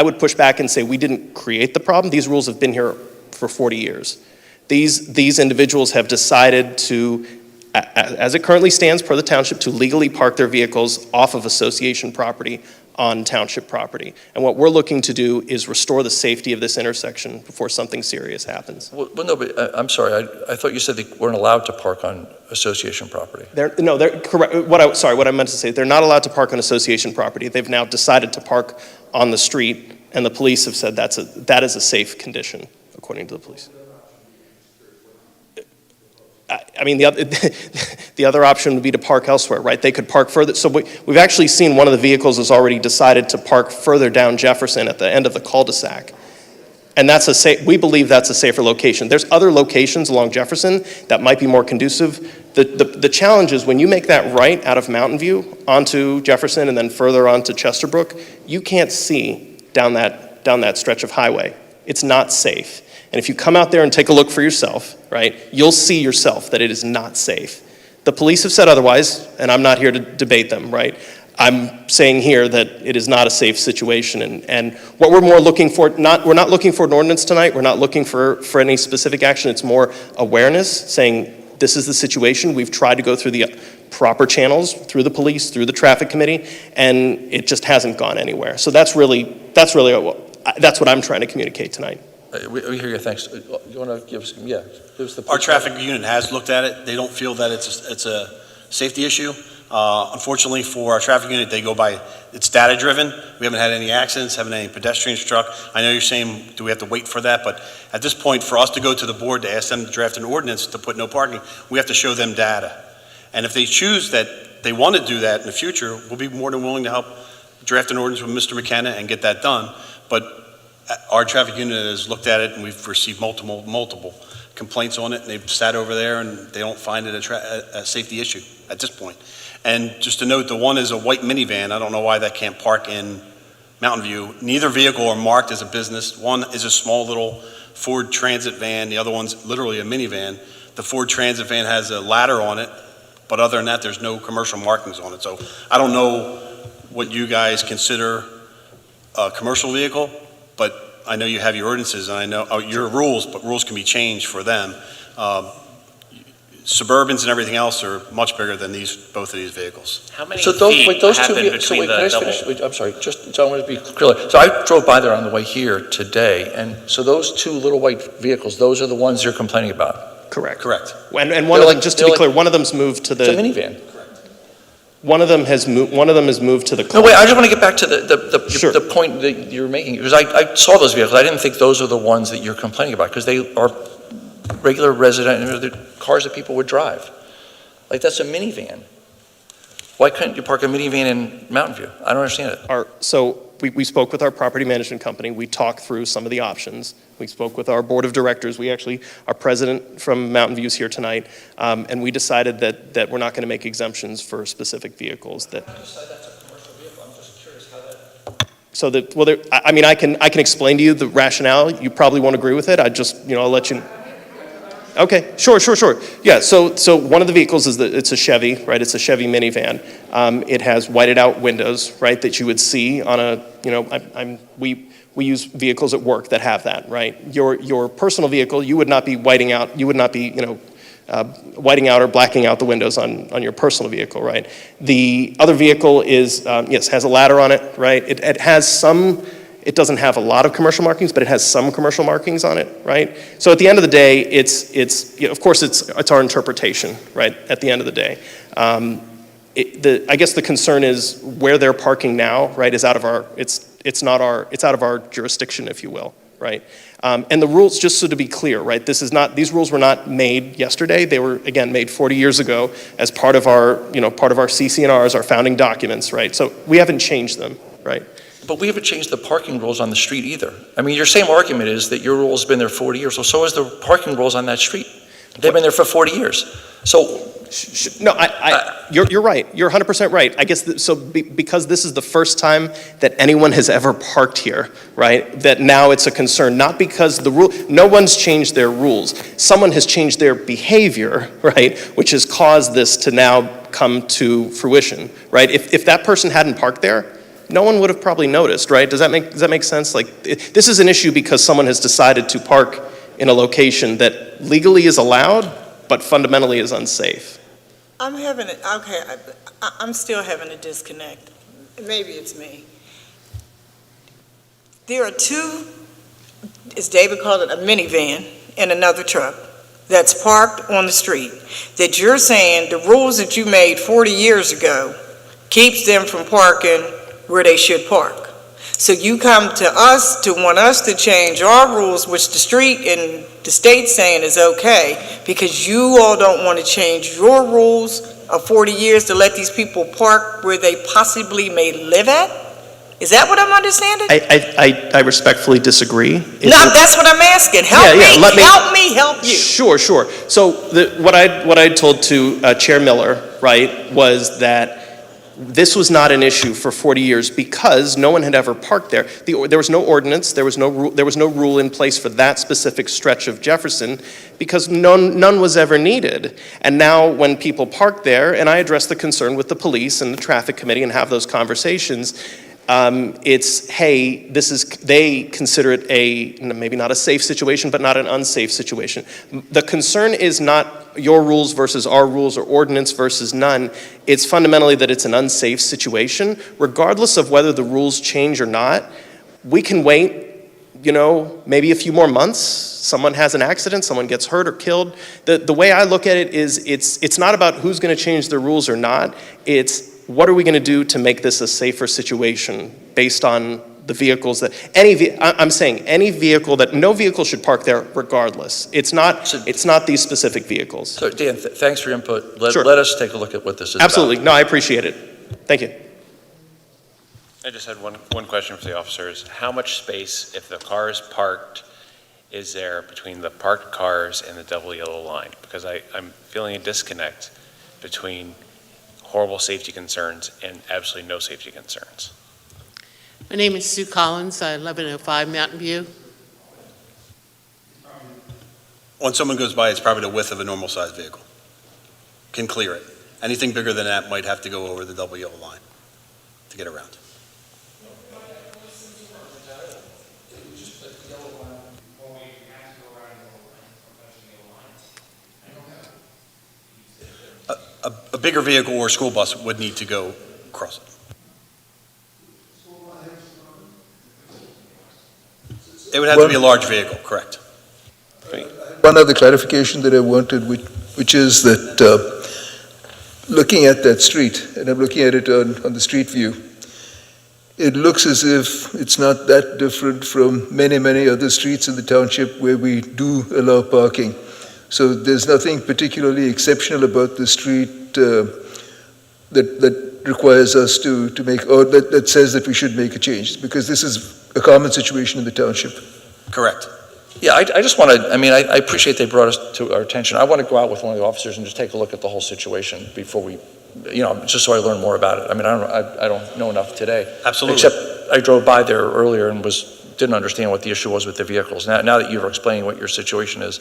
would push back and say we didn't create the problem. These rules have been here for 40 years. These individuals have decided to, as it currently stands per the township, to legally park their vehicles off of association property on township property. And what we're looking to do is restore the safety of this intersection before something serious happens. Well, no, but I'm sorry, I thought you said they weren't allowed to park on association property. They're correct. What I meant to say, they're not allowed to park on association property. They've now decided to park on the street, and the police have said that is a safe condition, according to the police. I mean, the other option would be to park elsewhere, right? They could park further. So we've actually seen one of the vehicles has already decided to park further down Jefferson at the end of the cul-de-sac. And we believe that's a safer location. There's other locations along Jefferson that might be more conducive. The challenge is when you make that right out of Mountain View onto Jefferson and then further onto Chesterbrook, you can't see down that stretch of highway. It's not safe. And if you come out there and take a look for yourself, right, you'll see yourself that it is not safe. The police have said otherwise, and I'm not here to debate them, right? I'm saying here that it is not a safe situation. And what we're more looking for, we're not looking for an ordinance tonight. We're not looking for any specific action. It's more awareness, saying this is the situation. We've tried to go through the proper channels, through the police, through the traffic committee, and it just hasn't gone anywhere. So that's what I'm trying to communicate tonight. We hear you, thanks. You want to give us, give us the... Our traffic unit has looked at it. They don't feel that it's a safety issue. Unfortunately for our traffic unit, they go by, it's data driven. We haven't had any accidents, haven't had any pedestrians struck. I know you're saying, do we have to wait for that? But at this point, for us to go to the board to ask them to draft an ordinance to put no parking, we have to show them data. And if they choose that they want to do that in the future, we'll be more than willing to help draft an ordinance with Mr. McKenna and get that done. But our traffic unit has looked at it, and we've received multiple complaints on it, and they've sat over there, and they don't find it a safety issue at this point. And just to note, the one is a white minivan. I don't know why that can't park in Mountain View. Neither vehicle are marked as a business. One is a small little Ford Transit van. The other one's literally a minivan. The Ford Transit van has a ladder on it, but other than that, there's no commercial markings on it. So I don't know what you guys consider a commercial vehicle, but I know you have your ordinances, and I know your rules, but rules can be changed for them. Suburbans and everything else are much bigger than both of these vehicles. How many So those, feet wait, those two happen vehicles, so between wait, the can I double? finish? Wait, I'm sorry, so I want to be clear. So I drove by there on the way here today, and so those two little white vehicles, those are the ones you're complaining about? Correct. Correct. And one of them, just to be clear, one of them's moved to It's a the, minivan. one of them has moved to the. No, wait, I just want to get back to Sure. the point that you're making, because I saw those vehicles. I didn't think those are the ones that you're complaining about, because they are regular resident, they're cars that people would drive. Like, that's a minivan. Why couldn't you park a minivan in Mountain View? I don't understand it. So we spoke with our property management company. We talked through some of the options. We spoke with our board of directors. Our president from Mountain View is here tonight. And we decided that we're not going to make exemptions for specific vehicles that. So I can explain to you the rationale. You probably won't agree with it. I'll let you. Okay, sure. Yeah, so one of the vehicles it's a Chevy, right? It's a Chevy minivan. It has whited out windows, right, that you would see on a, we use vehicles at work that have that, right? Your personal vehicle, you would not be whiting out, whiting out or blacking out the windows on your personal vehicle, right? The other vehicle is, yes, has a ladder on it, right? It has some. It doesn't have a lot of commercial markings, but it has some commercial markings on it, right? So at the end of the day, of course, it's our interpretation, right? At the end of the day, I guess the concern is where they're parking now, right? Is out of our, it's out of our jurisdiction, if you will, right? And the rules, just so to be clear, right? These rules were not made yesterday. They were, again, made 40 years ago as part of our CC&Rs, our founding documents, right? So we haven't changed them, right? But we haven't changed the parking rules on the street either. I mean, your same argument is that your rule's been there 40 years, so is the parking rules on that street. They've been there for 40 years. So. No, you're right. You're 100% right. I guess, because this is the first time that anyone has ever parked here, right, that now it's a concern, not because no one's changed their rules. Someone has changed their behavior, right, which has caused this to now come to fruition, right? If that person hadn't parked there, no one would have probably noticed, right? Does that make sense? Like, this is an issue because someone has decided to park in a location that legally is allowed, but fundamentally is unsafe. I'm still having a disconnect. Maybe it's me. There are two, as David called it, a minivan and another truck that's parked on the street, that you're saying the rules that you made 40 years ago keeps them from parking where they should park. So you come to us to want us to change our rules, which the street and the state's saying is okay, because you all don't want to change your rules of 40 years to let these people park where they possibly may live at? Is that what I'm understanding? I respectfully disagree. That's what I'm asking. Help me help you. Sure. So what I told to Chair Miller, right, was that this was not an issue for 40 years because no one had ever parked there. There was no ordinance, there was no rule in place for that specific stretch of Jefferson because none was ever needed. And now when people park there, and I address the concern with the police and the traffic committee and have those conversations, it's, hey, they consider it maybe not a safe situation, but not an unsafe situation. The concern is not your rules versus our rules or ordinance versus none. It's fundamentally that it's an unsafe situation. Regardless of whether the rules change or not, we can wait, maybe a few more months. Someone has an accident, someone gets hurt or killed. The way I look at it is it's not about who's going to change the rules or not. It's what are we going to do to make this a safer situation based on the vehicles that I'm saying any vehicle that no vehicle should park there regardless. It's not these specific vehicles. So Dan, thanks for your input. Sure. Let us take a look at what this is Absolutely. about. No, I appreciate it. Thank you. I just had one question for the officers. How much space, if the car is parked, is there between the parked cars and the double yellow line? Because I'm feeling a disconnect between horrible safety concerns and absolutely no safety concerns. My name is Sue Collins. I live in 1105 Mountain View. When someone goes by, it's probably the width of a normal-sized vehicle. Can clear it. Anything bigger than that might have to go over the double yellow line to get around. a bigger vehicle or a school bus would need to go across it. It would have to be a large vehicle, correct. One other clarification that I wanted, which is that looking at that street, and I'm looking at it on the street view, it looks as if it's not that different from many, many other streets in the township where we do allow parking. So there's nothing particularly exceptional about the street that requires us to make, or that says that we should make a change, because this is a common situation in the township. Correct. Yeah, I just want to, I appreciate they brought us to our attention. I want to go out with one of the officers and just take a look at the whole situation before we, just so I learn more about it. I don't know enough today. Absolutely. Except I drove by there earlier and didn't understand what the issue was with the vehicles. Now that you're explaining what your situation is,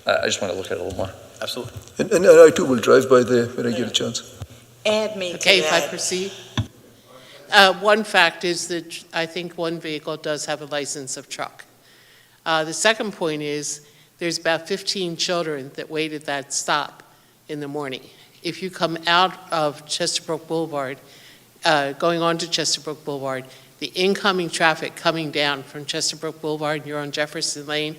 I just want to look at it a little more. Absolutely. And I too will drive by there when I get a chance. Add me to Okay, if I that. proceed. One fact is that I think one vehicle does have a license of truck. The second point is there's about 15 children that wait at that stop in the morning. If you come out of Chesterbrook Boulevard, going on to Chesterbrook Boulevard, the incoming traffic coming down from Chesterbrook Boulevard, and you're on Jefferson Lane,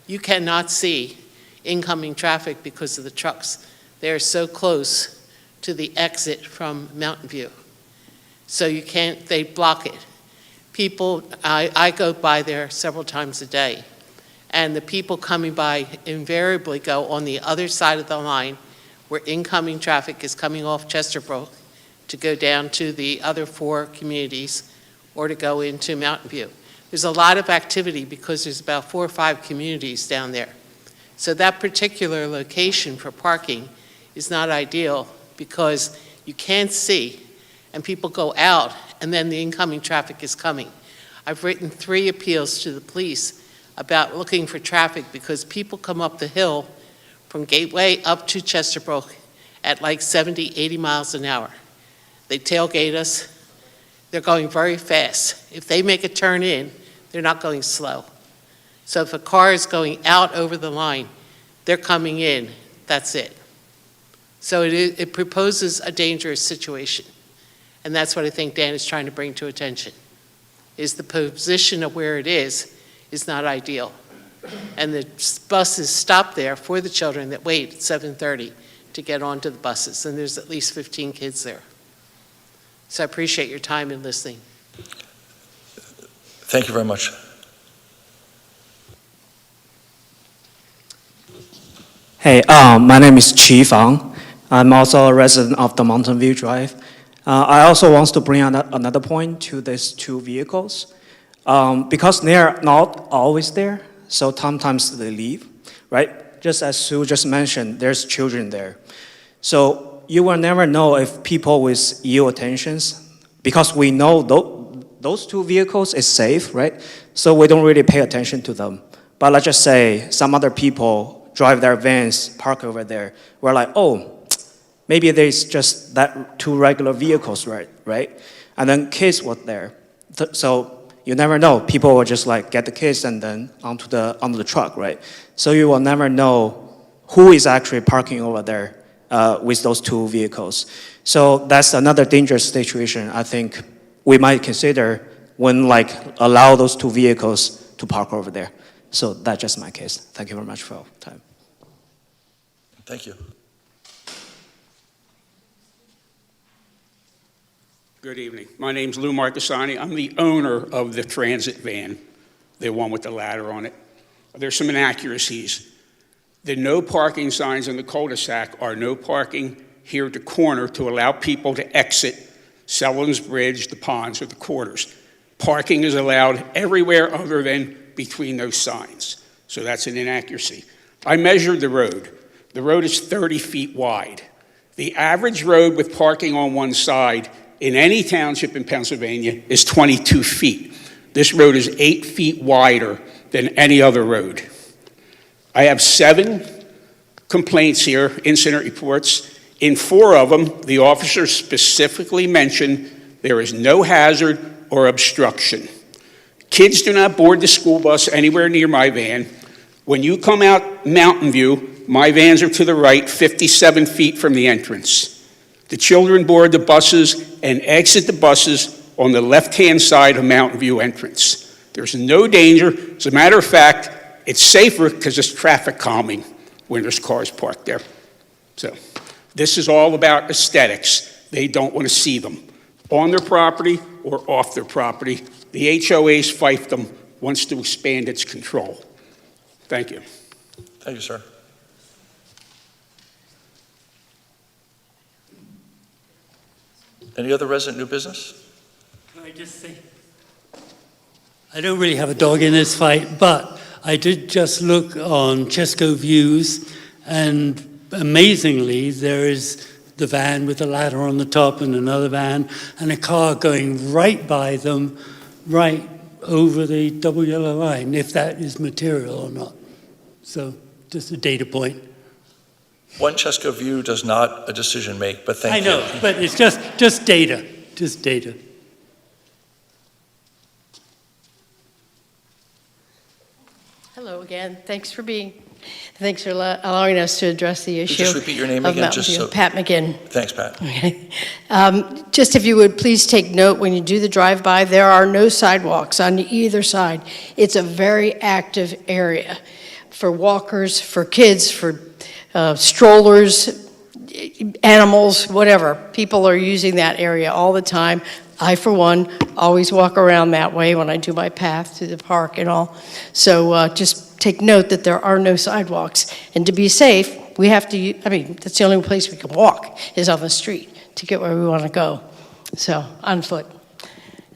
you cannot see incoming traffic because of the trucks. They're so close to the exit from Mountain View. So you can't, they block it. People, I go by there several times a day, and the people coming by invariably go on the other side of the line where incoming traffic is coming off Chesterbrook to go down to the other 4 communities or to go into Mountain View. There's a lot of activity because there's about 4 or 5 communities down there. So that particular location for parking is not ideal because you can't see and people go out and then the incoming traffic is coming. I've written 3 appeals to the police about looking for traffic because people come up the hill from Gateway up to Chesterbrook at like 70, 80 miles an hour. They tailgate us. They're going very fast. If they make a turn in, they're not going slow. So if a car is going out over the line, they're coming in, that's it. So it proposes a dangerous situation. And that's what I think Dan is trying to bring to attention, is the position of where it is not ideal. And the buses stop there for the children that wait at 7:30 to get onto the buses, and there's at least 15 kids there. So I appreciate your time and listening. Thank you very much. Hey, my name is Qi Fang. I'm also a resident of the Mountain View Drive. I also want to bring another point to these 2 vehicles. Because they are not always there, so sometimes they leave, right? Just as Sue just mentioned, there's children there. So you will never know if people with ill intentions, because we know those 2 vehicles is safe, right? So we don't really pay attention to them. But let's just say some other people drive their vans, park over there. We're like, oh, maybe there's just that 2 regular vehicles, right? And then kids were there. So you never know. People will just like get the kids and then onto the truck, right? So you will never know who is actually parking over there with those 2 vehicles. So that's another dangerous situation I think we might consider when like allow those 2 vehicles to park over there. So that's just my case. Thank you very much for your time. Thank you. Good evening. My name's Lou Marcassani. I'm the owner of the transit van, the one with the ladder on it. There's some inaccuracies. The no parking signs in the cul-de-sac are no parking here to corner to allow people to exit Selwyn's Bridge, the ponds, or the quarters. Parking is allowed everywhere other than between those signs. So that's an inaccuracy. I measured the road. The road is 30 feet wide. The average road with parking on one side in any township in Pennsylvania is 22 feet. This road is 8 feet wider than any other road. I have 7 complaints here, incident reports. In 4 of them, the officers specifically mentioned there is no hazard or obstruction. Kids do not board the school bus anywhere near my van. When you come out Mountain View, My vans are to the right, 57 feet from the entrance. The children board the buses and exit the buses on the left-hand side of Mountain View entrance. There's no danger. As a matter of fact, it's safer because it's traffic calming when there's cars parked there. So this is all about aesthetics. They don't want to see them on their property or off their property. The HOA's fiefdom wants to expand its control. Thank you. Thank you, sir. Any other resident new business? Can I just say, I don't really have a dog in this fight, but I did just look on Chesco Views, and amazingly, there is the van with the ladder on the top and another van, and a car going right by them, right over the double yellow line, if that is material or not. So, just a data point. One Chesco View does not a decision make, but thank you. I know, but it's just data, just data. Hello again. Thanks for allowing us to address the issue. Just repeat your name of again, Mountain just View. so. Pat McGinn. Thanks, Pat. Okay. Just if you would please take note when you do the drive-by, there are no sidewalks on either side. It's a very active area for walkers, for kids, for strollers, animals, whatever. People are using that area all the time. I, for one, always walk around that way when I do my path to the park and all. So just take note that there are no sidewalks. And to be safe, we have to, that's the only place we can walk is on the street to get where we want to go. So, on foot.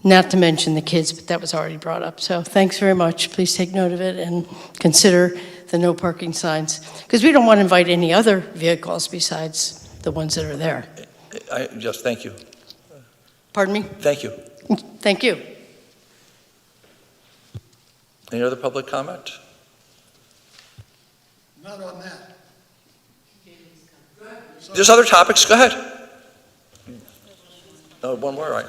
Not to mention the kids, but that was already brought up. So thanks very much. Please take note of it and consider the no parking signs. Because we don't want to invite any other vehicles besides the ones that are there. Yes, thank you. Pardon me? Thank you. Thank you. Any other public comment? Not on that. There's other topics, go ahead. No, one more, right.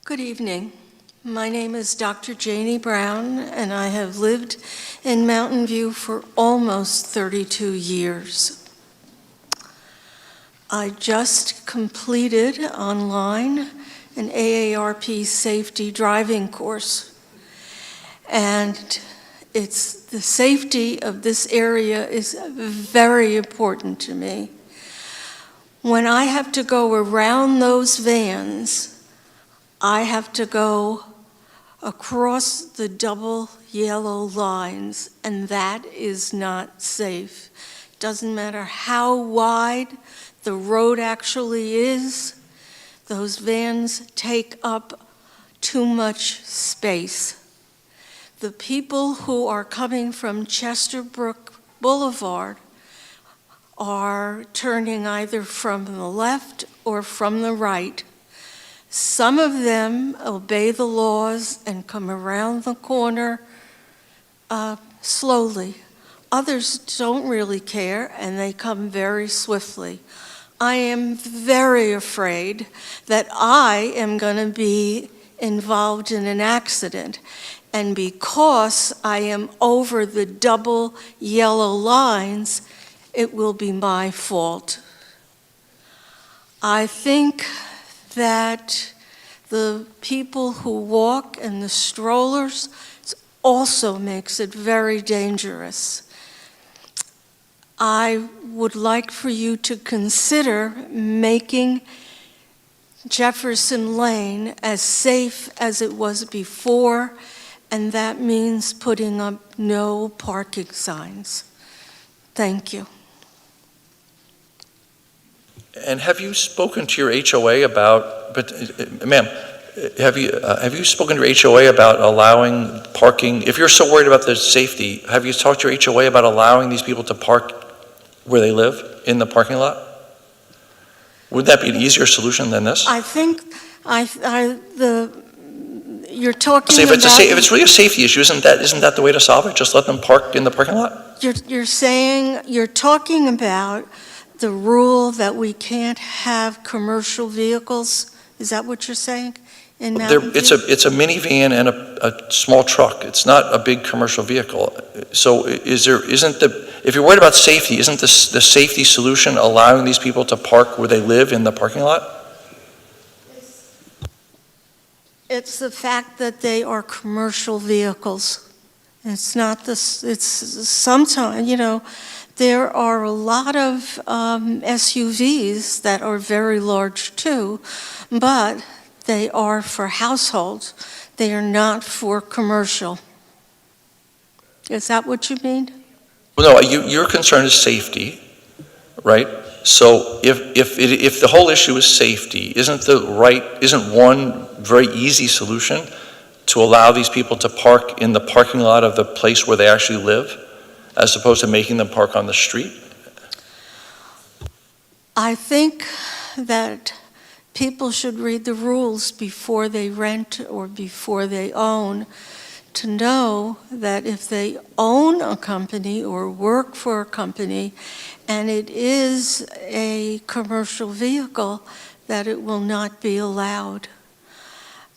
Good evening. My name is Dr. Janie Brown, and I have lived in Mountain View for almost 32 years. I just completed online an AARP safety driving course, and the safety of this area is very important to me. When I have to go around those vans, I have to go across the double yellow lines, and that is not safe. Doesn't matter how wide the road actually is, those vans take up too much space. The people who are coming from Chesterbrook Boulevard are turning either from the left or from the right. Some of them obey the laws and come around the corner slowly. Others don't really care, and they come very swiftly. I am very afraid that I am going to be involved in an accident, and because I am over the double yellow lines, it will be my fault. I think that the people who walk and the strollers also makes it very dangerous. I would like for you to consider making Jefferson Lane as safe as it was before, and that means putting up no parking signs. Thank you. And have you spoken to your HOA about, ma'am, have you spoken to your HOA about allowing parking? If you're so worried about the safety, have you talked to your HOA about allowing these people to park where they live, in the parking lot? Would that be an easier solution than this? I think you're talking So if about... if it's really a safety issue, isn't that the way to solve it? Just let them park in the parking lot? You're talking about the rule that we can't have commercial vehicles? Is that what you're saying in Mountain View? It's a minivan and a small truck. It's not a big commercial vehicle. So if you're worried about safety, isn't the safety solution allowing these people to park where they live in the parking lot? It's the fact that they are commercial vehicles. It's not this, it's sometimes, there are a lot of SUVs that are very large too, but they are for households. They are not for commercial. Is that what you mean? Well, no, your concern is safety, right? So if the whole issue is safety, isn't one very easy solution to allow these people to park in the parking lot of the place where they actually live, as opposed to making them park on the street? I think that people should read the rules before they rent or before they own, to know that if they own a company or work for a company and it is a commercial vehicle, that it will not be allowed.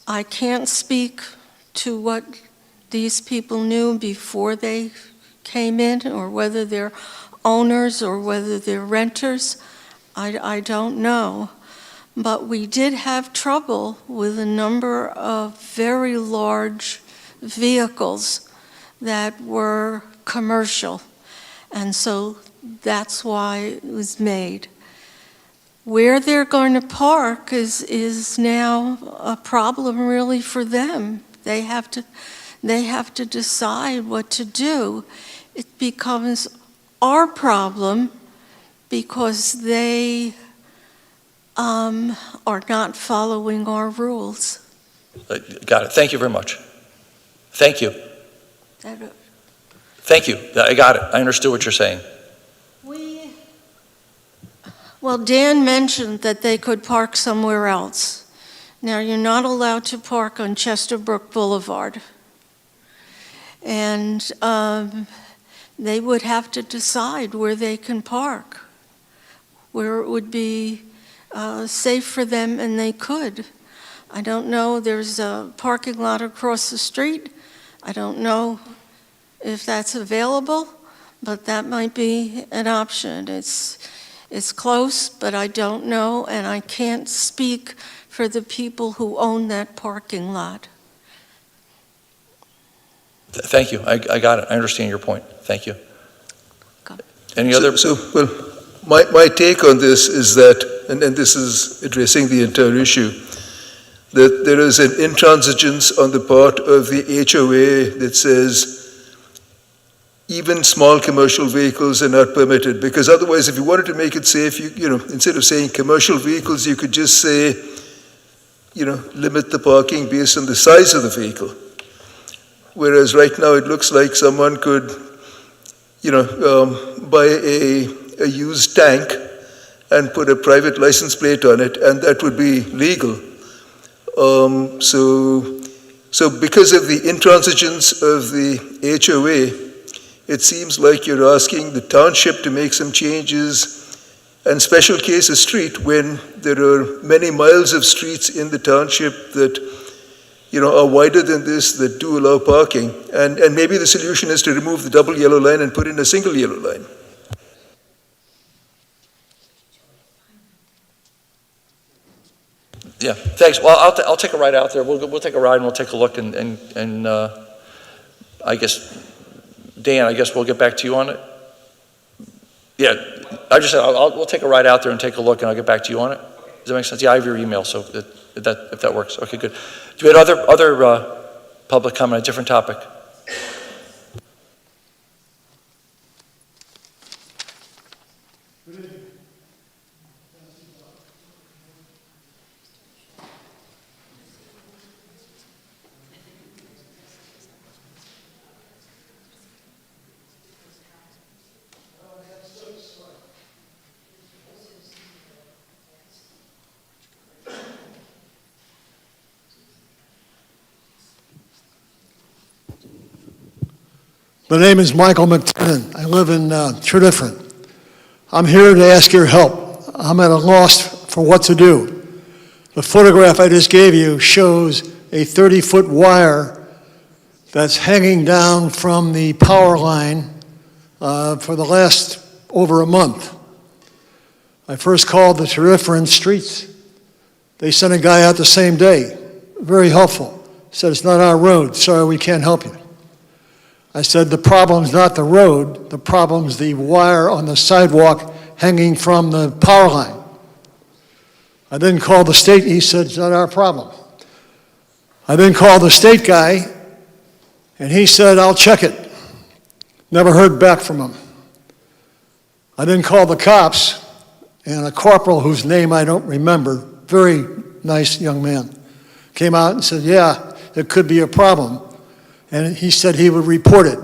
I can't speak to what these people knew before they came in, or whether they're owners or whether they're renters. I don't know. But we did have trouble with a number of very large vehicles that were commercial. And so that's why it was made. Where they're going to park is now a problem really for them. They have to decide what to do. It becomes our problem because they are not following our rules. Got it. Thank you very much. Thank you. Thank you. I got it. I understood what you're saying. Well, Dan mentioned that they could park somewhere else. Now, you're not allowed to park on Chesterbrook Boulevard. And they would have to decide where they can park, where it would be safe for them, and they could. I don't know, there's a parking lot across the street. I don't know if that's available, but that might be an option. It's close, but I don't know, and I can't speak for the people who own that parking lot. Thank you. I got it. I understand your point. Thank you. Any other? Well, my take on this is that, and this is addressing the entire issue, that there is an intransigence on the part of the HOA that says even small commercial vehicles are not permitted, because otherwise, if you wanted to make it safe, instead of saying commercial vehicles, you could just say, limit the parking based on the size of the vehicle. Whereas right now, it looks like someone could, buy a used tank and put a private license plate on it, and that would be legal. So because of the intransigence of the HOA, it seems like you're asking the township to make some changes, and special case a street when there are many miles of streets in the township that are wider than this, that do allow parking. And maybe the solution is to remove the double yellow line and put in a single yellow line. Yeah, thanks. Well, I'll take a ride out there. We'll take a ride and we'll take a look, and I guess, Dan, we'll get back to you on it. Yeah, I just said we'll take a ride out there and take a look, and I'll get back to you on it. Does that make sense? Yeah, I have your email, so if that works. Okay, good. Do we have other public comment on a different topic? My name is Michael McTennan. I live in Tredyffrin. I'm here to ask your help. I'm at a loss for what to do. The photograph I just gave you shows a 30-foot wire that's hanging down from the power line for the last over a month. I first called the Tredyffrin Streets. They sent a guy out the same day, very helpful. Said, it's not our road, sorry, we can't help you. I said, the problem's not the road, the problem's the wire on the sidewalk hanging from the power line. I then called the state, he said, it's not our problem. I then called the state guy, and he said, I'll check it. Never heard back from him. I then called the cops, and a corporal whose name I don't remember, very nice young man, came out and said, yeah, it could be a problem. And he said he would report it.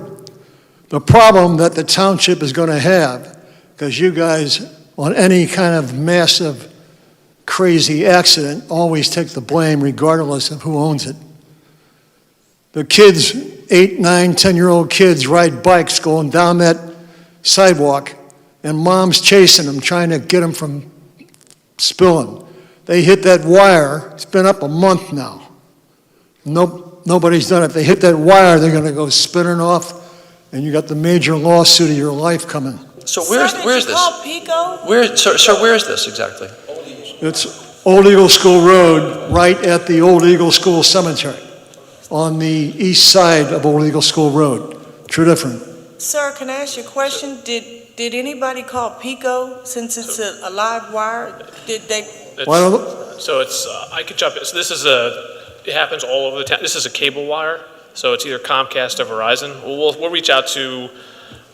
The problem that the township is going to have, because you guys, on any kind of massive, crazy accident, always take the blame regardless of who owns it. The kids, 8, 9, 10-year-old kids ride bikes going down that sidewalk, and mom's chasing them, trying to get them from spilling. They hit that wire. It's been up a month now. Nobody's done it. They hit that wire, they're going to go spinning off, and you got the major lawsuit of your life coming. So where's this? Where is this exactly? It's Old Eagle School Road, right at the Old Eagle School Cemetery, on the east side of Old Eagle School Road, Tredyffrin. Sir, can I ask you a question? Did anybody call PICO since it's a live wire? Did they? So it's, I could jump in. So this is it happens all over the town. This is a cable wire, so it's either Comcast or Verizon. We'll reach out to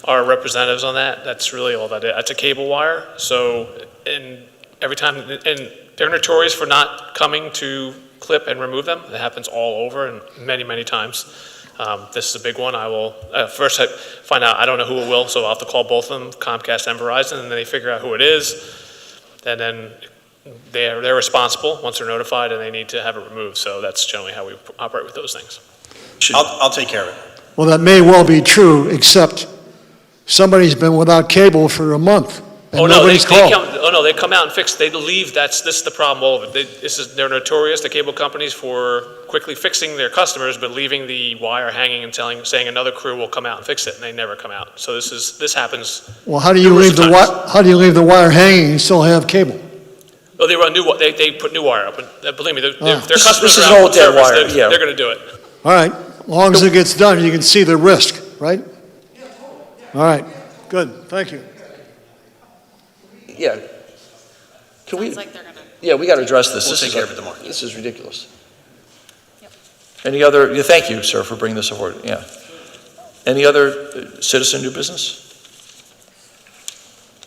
our representatives on that. That's really all that is. It's a cable wire. So, and every time, and they're notorious for not coming to clip and remove them. It happens all over and many, many times. This is a big one. I will first find out. I don't know who it will, so I'll have to call both of them, Comcast and Verizon, and then they figure out who it is. And then they're responsible once they're notified, and they need to have it removed. So that's generally how we operate with those things. I'll take care of it. Well, that may well be true, except somebody's been without cable for a month, and nobody's called. They come out and fix. They leave. This is the problem. All of it. They're notorious, the cable companies, for quickly fixing their customers, but leaving the wire hanging and saying another crew will come out and fix it, and they never come out. So this happens. Well, how do you leave the wire hanging and still have cable? Oh, they run new. They put new wire up, and believe me, their customers this is are out old dead service. wire, yeah. They're going to do it. All right, as long as it gets done, you can see the risk, right? All right, good, thank you. Yeah. Can we? Yeah, we got to address this. We'll take care of it tomorrow. This is ridiculous. Any other? Thank you, sir, for bringing this forward. Yeah. Any other citizen new business?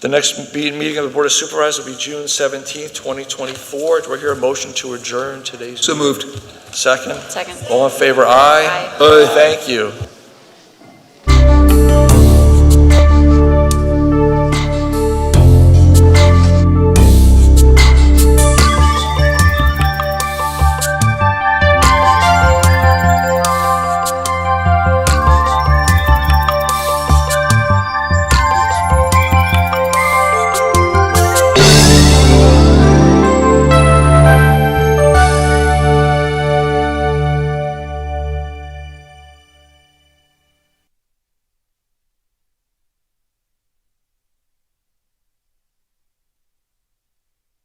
The next meeting of the Board of Supervisors will be June 17th, 2024. Do I hear a motion to adjourn today's? So moved. Second? Second. All in favor, aye? Aye. Thank you.